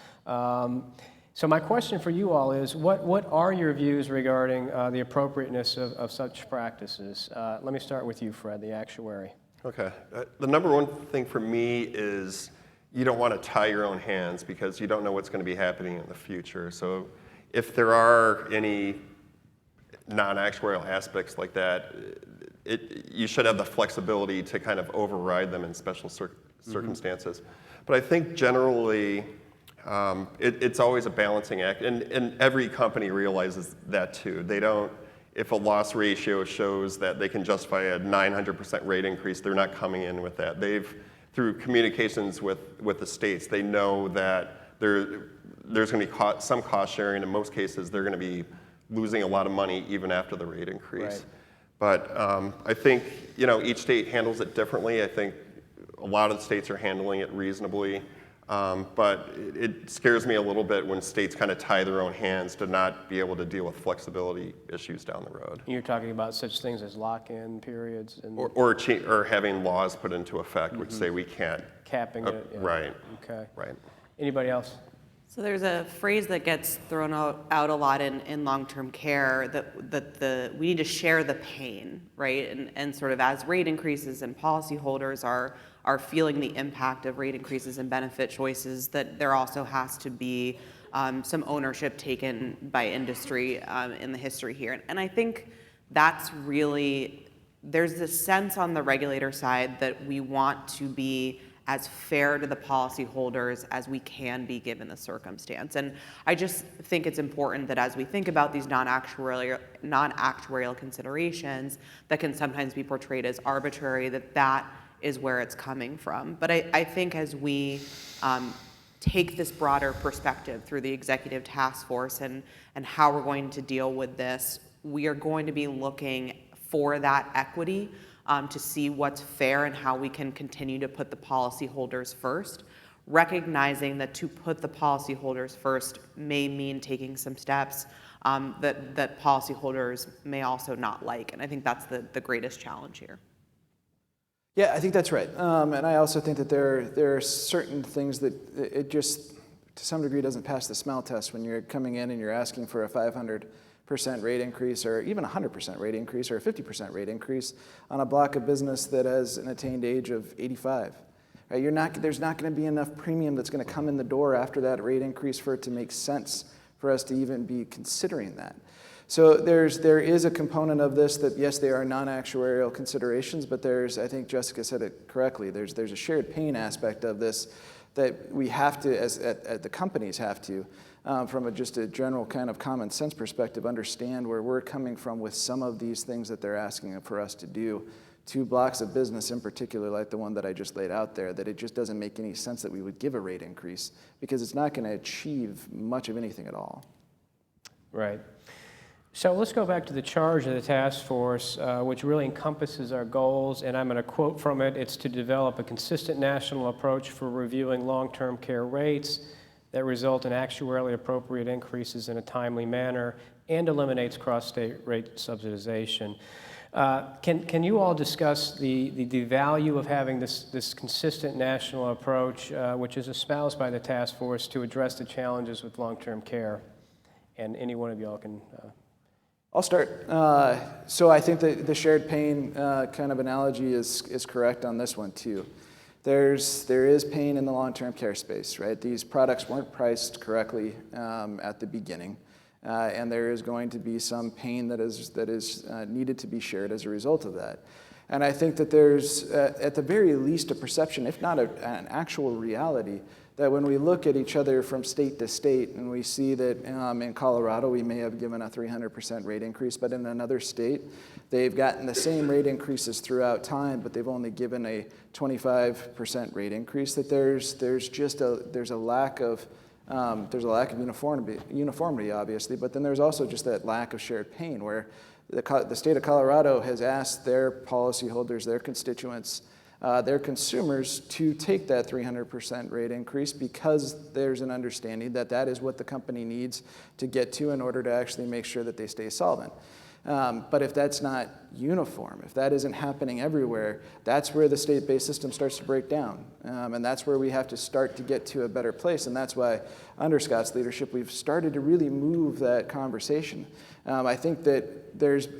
So my question for you all is, what are your views regarding the appropriateness of such practices? Let me start with you, Fred, the actuary. Okay. The number one thing for me is you don't want to tie your own hands because you don't know what's going to be happening in the future. So if there are any non-actuarial aspects like that, you should have the flexibility to kind of override them in special circumstances. But I think generally it's always a balancing act, and every company realizes that too. They don't, if a loss ratio shows that they can justify a 900% rate increase, they're not coming in with that. Through communications with the states, they know that there's going to be some cost sharing. In most cases, they're going to be losing a lot of money even after the rate increase. Right. But I think each state handles it differently. I think a lot of the states are handling it reasonably. But it scares me a little bit when states kind of tie their own hands to not be able to deal with flexibility issues down the road. You're talking about such things as lock-in periods? And Or having laws put into effect which say we can't. Capping it? Yeah. Right. Okay. Right. Anybody else? So there's a phrase that gets thrown out a lot in long-term care that we need to share the pain, right? And sort of as rate increases and policyholders are feeling the impact of rate increases and benefit choices, that there also has to be some ownership taken by industry in the history here. And I think that's really, there's this sense on the regulator side that we want to be as fair to the policyholders as we can be given the circumstance. And I just think it's important that as we think about these non-actuarial considerations that can sometimes be portrayed as arbitrary, that is where it's coming from. But I think as we take this broader perspective through the executive task force and how we're going to deal with this, we are going to be looking for that equity to see what's fair and how we can continue to put the policyholders first, recognizing that to put the policyholders first may mean taking some steps that policyholders may also not like. And I think that's the greatest challenge here. Yeah, I think that's right. And I also think that there are certain things that it just, to some degree, doesn't pass the smell test when you're coming in and you're asking for a 500% rate increase or even a 100% rate increase or a 50% rate increase on a block of business that has an attained age of 85. Right? There's not going to be enough premium that's going to come in the door after that rate increase for it to make sense for us to even be considering that. So there is a component of this that, yes, they are non-actuarial considerations, but I think Jessica said it correctly, there's a shared pain aspect of this that we have to, the companies have to, from just a general kind of common sense perspective, understand where we're coming from with some of these things that they're asking for us to do to blocks of business in particular, like the one that I just laid out there, that it just doesn't make any sense that we would give a rate increase because it's not going to achieve much of anything at all. Right. So let's go back to the charge of the task force, which really encompasses our goals, and I'm going to quote from it. It's to develop a consistent national approach for reviewing long-term care rates that result in actuarially appropriate increases in a timely manner and eliminates cross-state rate subsidization. Can you all discuss the value of having this consistent national approach, which is espoused by the task force to address the challenges with long-term care? And any one of y'all can... I'll start. So I think that the shared pain kind of analogy is correct on this one too. There is pain in the long-term care space, right? These products weren't priced correctly at the beginning, and there is going to be some pain that is needed to be shared as a result of that. And I think that there's, at the very least, a perception, if not an actual reality, that when we look at each other from state to state and we see that in Colorado we may have given a 300% rate increase, but in another state they've gotten the same rate increases throughout time, but they've only given a 25% rate increase, that there's a lack of uniformity, obviously, but then there's also just that lack of shared pain where the state of Colorado has asked their policyholders, their constituents, their consumers to take that 300% rate increase because there's an understanding that that is what the company needs to get to in order to actually make sure that they stay solvent. But if that's not uniform, if that isn't happening everywhere, that's where the state-based system starts to break down. And that's where we have to start to get to a better place. And that's why under Scott's leadership, we've started to really move that conversation. I think that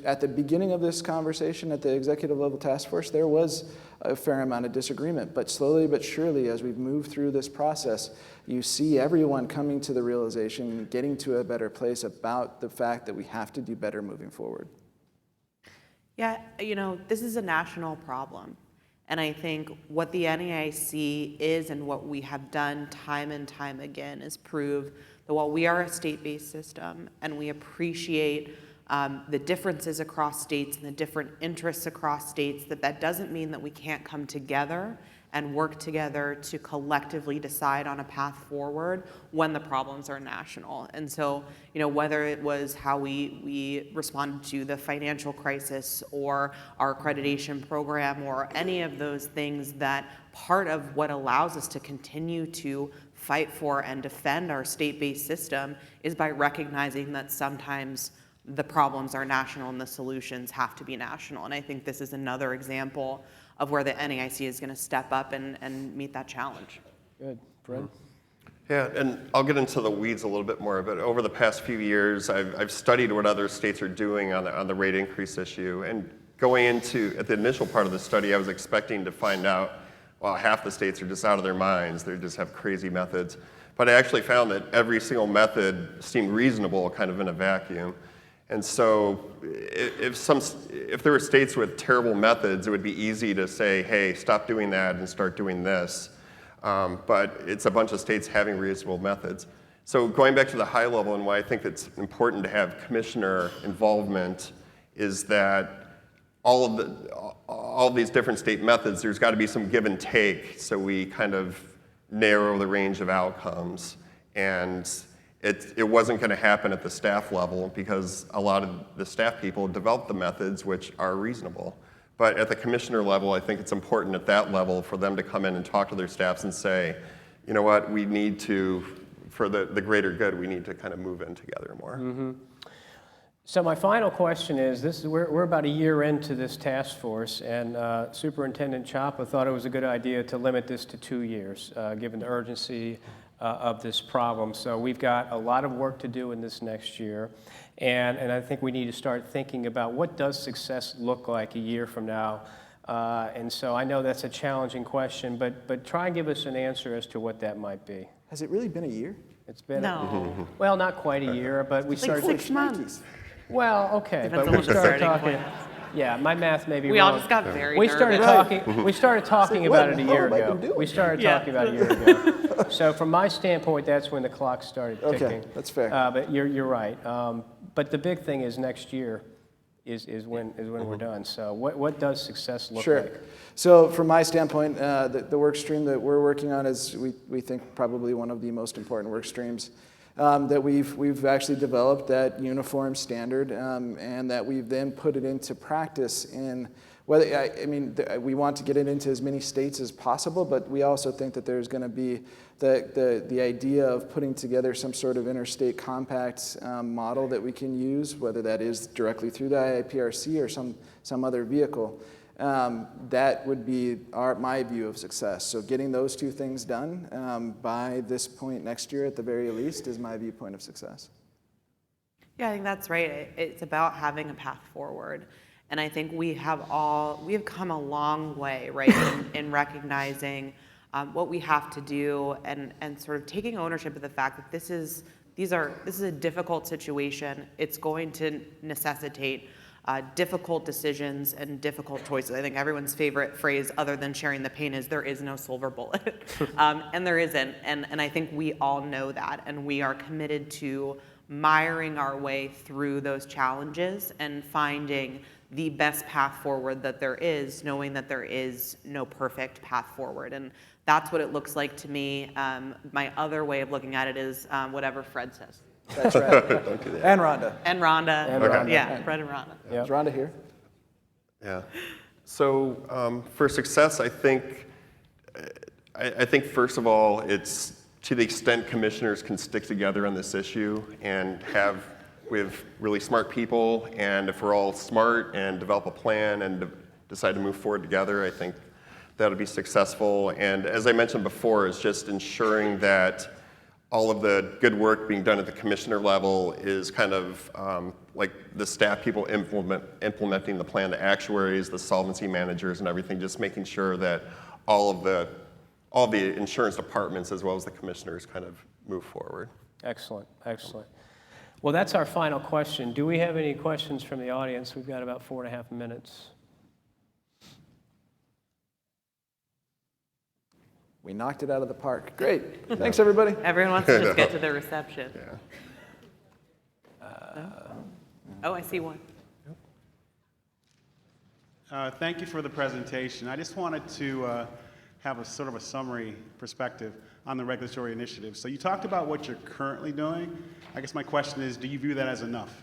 at the beginning of this conversation at the executive level task force, there was a fair amount of disagreement. But slowly but surely, as we've moved through this process, you see everyone coming to the realization, getting to a better place about the fact that we have to do better moving forward. Yeah, this is a national problem. And I think what the NAIC is and what we have done time and time again is prove that while we are a state-based system and we appreciate the differences across states and the different interests across states, that doesn't mean that we can't come together and work together to collectively decide on a path forward when the problems are national. And so, whether it was how we responded to the financial crisis or our accreditation program or any of those things, that part of what allows us to continue to fight for and defend our state-based system is by recognizing that sometimes the problems are national and the solutions have to be national. And I think this is another example of where the NAIC is going to step up and meet that challenge. Good. Fred? Yeah, and I'll get into the weeds a little bit more, but over the past few years, I've studied what other states are doing on the rate increase issue. And going into, at the initial part of the study, I was expecting to find out, well, half the states are just out of their minds. They just have crazy methods. But I actually found that every single method seemed reasonable, kind of in a vacuum. And so if there were states with terrible methods, it would be easy to say, hey, stop doing that and start doing this. But it's a bunch of states having reasonable methods. So going back to the high level and why I think it's important to have commissioner involvement is that all of these different state methods, there's got to be some give and take so we kind of narrow the range of outcomes. And it wasn't going to happen at the staff level because a lot of the staff people developed the methods which are reasonable. But at the commissioner level, I think it's important at that level for them to come in and talk to their staffs and say, you know what, we need to, for the greater good, we need to kind of move in together more. Mm-hmm. So my final question is, we're about a year into this task force, and Superintendent Chapa thought it was a good idea to limit this to 2 years, given the urgency of this problem. So we've got a lot of work to do in this next year, and I think we need to start thinking about what does success look like a year from now. And so I know that's a challenging question, but try and give us an answer as to what that might be. Has it really been a year? It's been No. Well, not quite a year, but we It's like started 6 months. Well, okay, Depends but on we what the started starting talking. point. Yeah, my math may be We wrong. all just got very We started nervous. talking. We started talking Say, about what it a the year hell have I ago. been doing? We started Yeah. talking about it a year ago. So from my standpoint, that's when the clock started ticking. Okay, that's fair. But you're right. But the big thing is next year is when we're done. So what does success look Sure. like? So from my standpoint, the work stream that we're working on is, we think, probably one of the most important work streams that we've actually developed that uniform standard, and that we've then put it into practice in whether, we want to get it into as many states as possible, but we also think that there's going to be the idea of putting together some sort of interstate compact model that we can use, whether that is directly through the IIPRC or some other vehicle. That would be my view of success. So getting those two things done by this point next year at the very least is my viewpoint of success. Yeah, I think that's right. It's about having a path forward. And I think we have come a long way, right, in recognizing what we have to do and sort of taking ownership of the fact that this is a difficult situation. It's going to necessitate difficult decisions and difficult choices. I think everyone's favorite phrase other than sharing the pain is there is no silver bullet. And there isn't. And I think we all know that. And we are committed to miring our way through those challenges and finding the best path forward that there is, knowing that there is no perfect path forward. And that's what it looks like to me. My other way of looking at it is whatever Fred says. That's right. And Rhonda. And Rhonda. And Rhonda. Yeah, Fred and Rhonda. Yeah. Is Rhonda here? Yeah. So for success, I think first of all, it's to the extent commissioners can stick together on this issue and have with really smart people, and if we're all smart and develop a plan and decide to move forward together, I think that'll be successful. And as I mentioned before, is just ensuring that all of the good work being done at the commissioner level is kind of like the staff people implementing the plan, the actuaries, the solvency managers and everything, just making sure that all the insurance departments as well as the commissioners kind of move forward. Excellent, excellent. Well, that's our final question. Do we have any questions from the audience? We've got about 4.5 minutes. We knocked it out of the park. Great. Thanks, everybody. Everyone wants to just get to the reception. Oh, I see one. Thank you for the presentation. I just wanted to have a sort of a summary perspective on the regulatory initiative. So you talked about what you're currently doing. I guess my question is, do you view that as enough?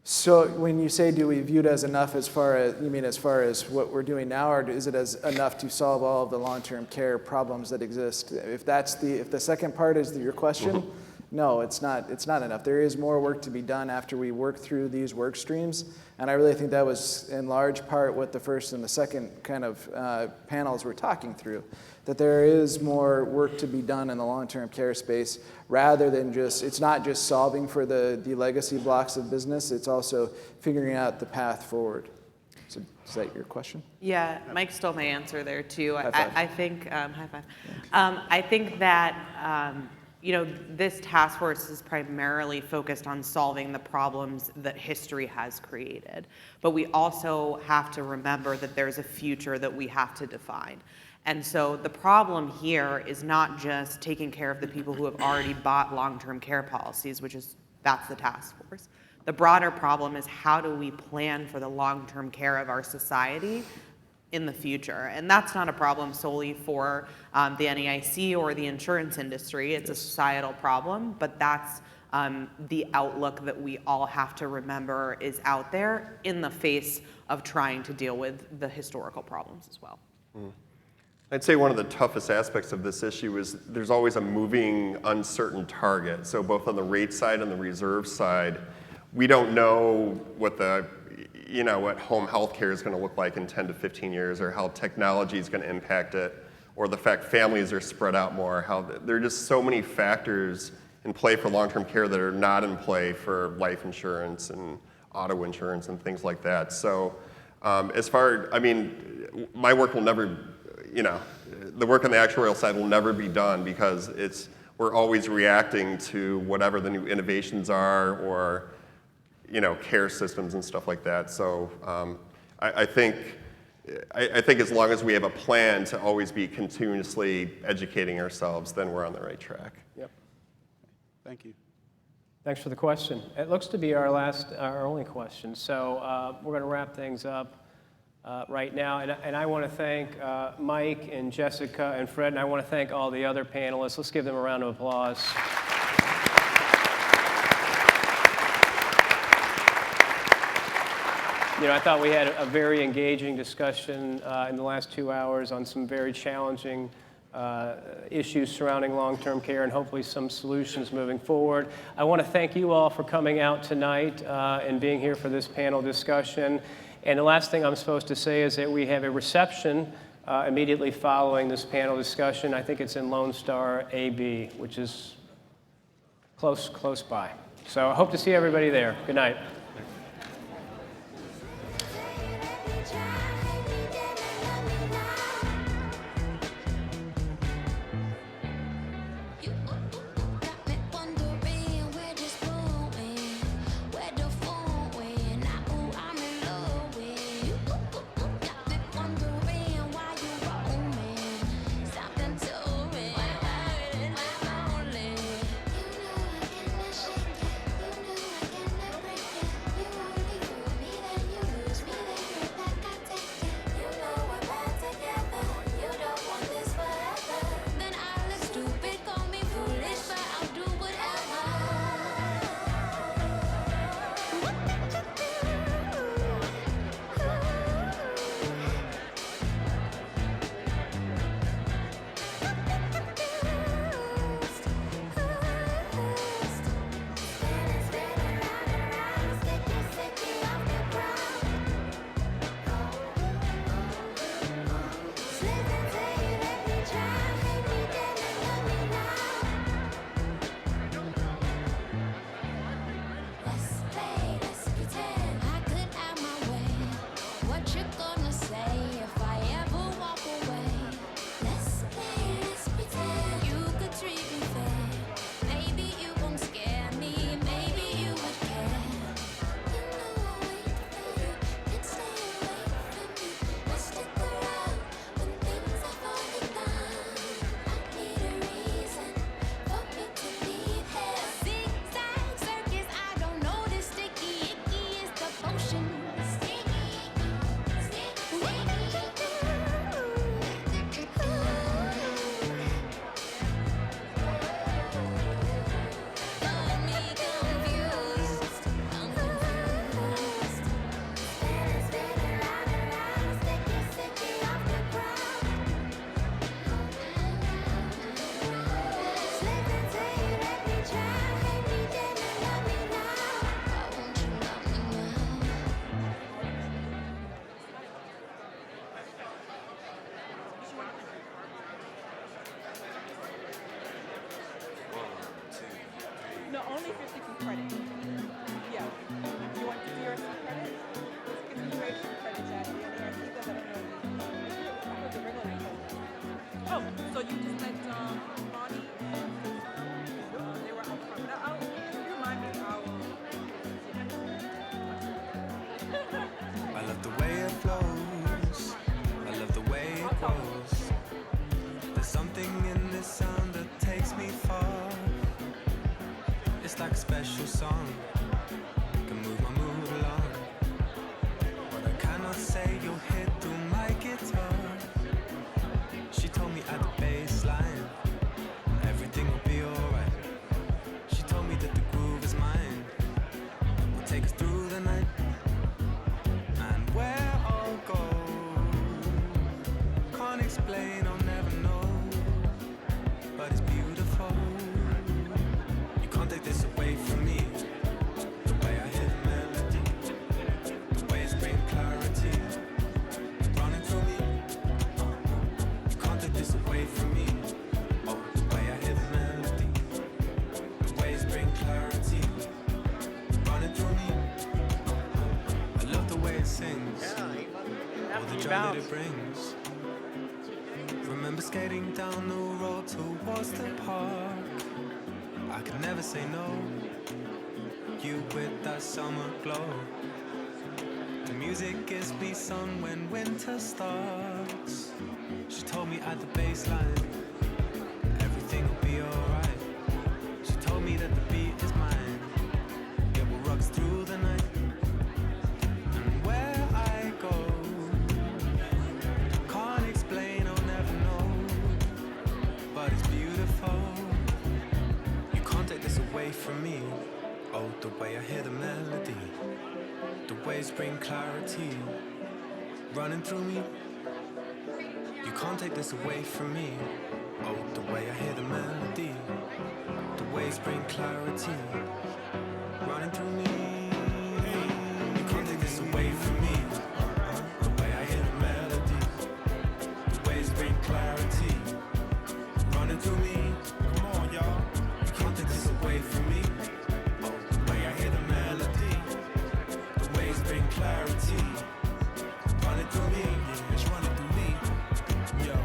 So when you say do we view it as enough, as far as what we're doing now, or is it as enough to solve all of the long-term care problems that exist? If the second part is your question, no, it's not enough. There is more work to be done after we work through these work streams, and I really think that was in large part what the first and the second kind of panels were talking through, that there is more work to be done in the long-term care space, rather than it's not just solving for the legacy blocks of business, it's also figuring out the path forward. So is that your question? Yeah, Mike stole my answer there too. High five. I think, high five. I think that, this task force is primarily focused on solving the problems that history has created. But we also have to remember that there's a future that we have to define. And so the problem here is not just taking care of the people who have already bought long-term care policies, that's the task force. The broader problem is how do we plan for the long-term care of our society in the future? And that's not a problem solely for the NAIC or the insurance industry. It's a societal problem, but that's the outlook that we all have to remember is out there in the face of trying to deal with the historical problems as well. I'd say one of the toughest aspects of this issue is there's always a moving, uncertain target. So both on the rate side and the reserve side, we don't know what what home health care is going to look like in 10 to 15 years, or how technology is going to impact it, or the fact families are spread out more. How there are just so many factors in play for long-term care that are not in play for life insurance and auto insurance and things like that. So my work will never, the work on the actuarial side will never be done, because we're always reacting to whatever the new innovations are, or care systems and stuff like that. So I think as long as we have a plan to always be continuously educating ourselves, then we're on the right track. Yep. Thank you. Thanks for the question. It looks to be our only question. So we're going to wrap things up right now. And I want to thank Mike and Jessica and Fred, and I want to thank all the other panelists. Let's give them a round of applause. I thought we had a very engaging discussion in the last 2 hours on some very challenging issues surrounding long-term care, and hopefully some solutions moving forward. I want to thank you all for coming out tonight and being here for this panel discussion. And the last thing I'm supposed to say is that we have a reception immediately following this panel discussion. I think it's in Lone Star AB, which is close by. So I hope to see everybody there. Good night. only if you're seeking credit. Yeah. You want to do your credit? It's continuation credits at the NAIC, but I don't know the regular code. Oh, so you just let Bonnie and they were out front. Now, you remind me, I love the way it flows. I love the way it goes. There's something in this sound that takes me far. It's like a special song. Can move my mood along. But I cannot say you'll hit through my guitar. She told me at the bass line everything will be alright. She told me that the groove is mine. Will take us through the night. And where I'll go, can't explain, I'll never know. But it's beautiful. You can't take this away from me. The way I hear the melody, the way it's bring clarity, running through me. You can't take this away from me. Oh, the way I hear the melody, the way it's bring clarity, running through me. I love the way it sings, all the joy that it brings. Remember skating down the road towards the park. I could never say no. You with that summer glow. The music gives me sun when winter starts. She told me at the baseline everything will be alright. She told me that the beat is mine. It will rock us through the night. And where I go, can't explain, I'll never know. But it's beautiful. You can't take this away from me. Oh, the way I hear the melody, the waves bring clarity, running through me. You can't take this away from me. Oh, the way I hear the melody, the waves bring clarity, running through me. You can't take this away from me. The way I hear the melody, the waves bring clarity, running through me. Come on, y'all. You can't take this away from me. Oh, the way I hear the melody, the waves bring clarity, running through me. Yeah, it's running through me. Yo,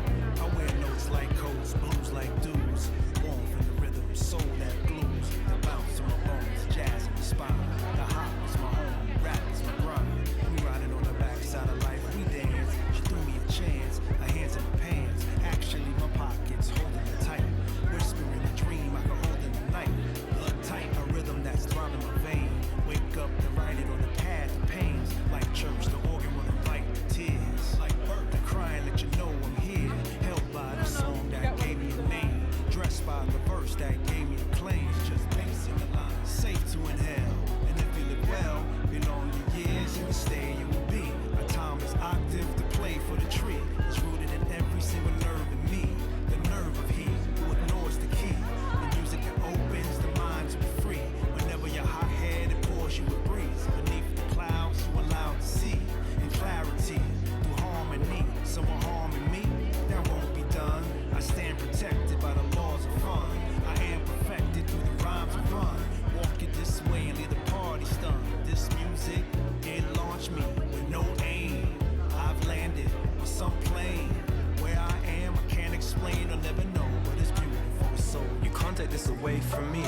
I wear notes like coats, blues like dudes. Warm from the rhythm, soul that glues. The bounce in my bones, jazz in my spine. The hop is my home, rap is my grind. We riding on the backside of life, we dance. She threw me a chance, her hands in my pants. Actually, my pockets holding it tight. Whispering a dream I can hold in the night. Blood tight, a rhythm that's throbbing my vein. Wake up and write it on the pad, the pains. Like church, the organ will invite tears. Like birth, the crying, let you know I'm here. Held by the song that gave me a name. Dressed by the verse that gave me a claim. Just pacing the line, safe to inhale. And if you live well, belong your years, you can stay, you will be. A timeless octave to play for the tree. It's rooted in every single nerve in me. The nerve of he who ignores the key. The music that opens the mind to be free. Whenever you're hot-headed, pours you a breeze. Beneath the clouds, you allowed to see. In clarity, through harmony. Someone harming me, that won't be done. I stand protected by the laws of fun. I am perfected through the rhymes of run. Walk it this way and leave the party stunned. This music, it launched me with no aim. I've landed on some plane. Where I am, I can't explain or never know, but it's beautiful. So you can't take this away from me.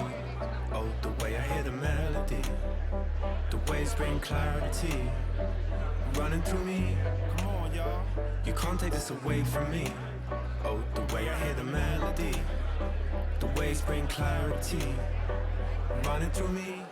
Oh, the way I hear the melody, the waves bring clarity, running through me. Come on, y'all. You can't take this away from me. Oh, the way I hear the melody, the waves bring clarity, running through me.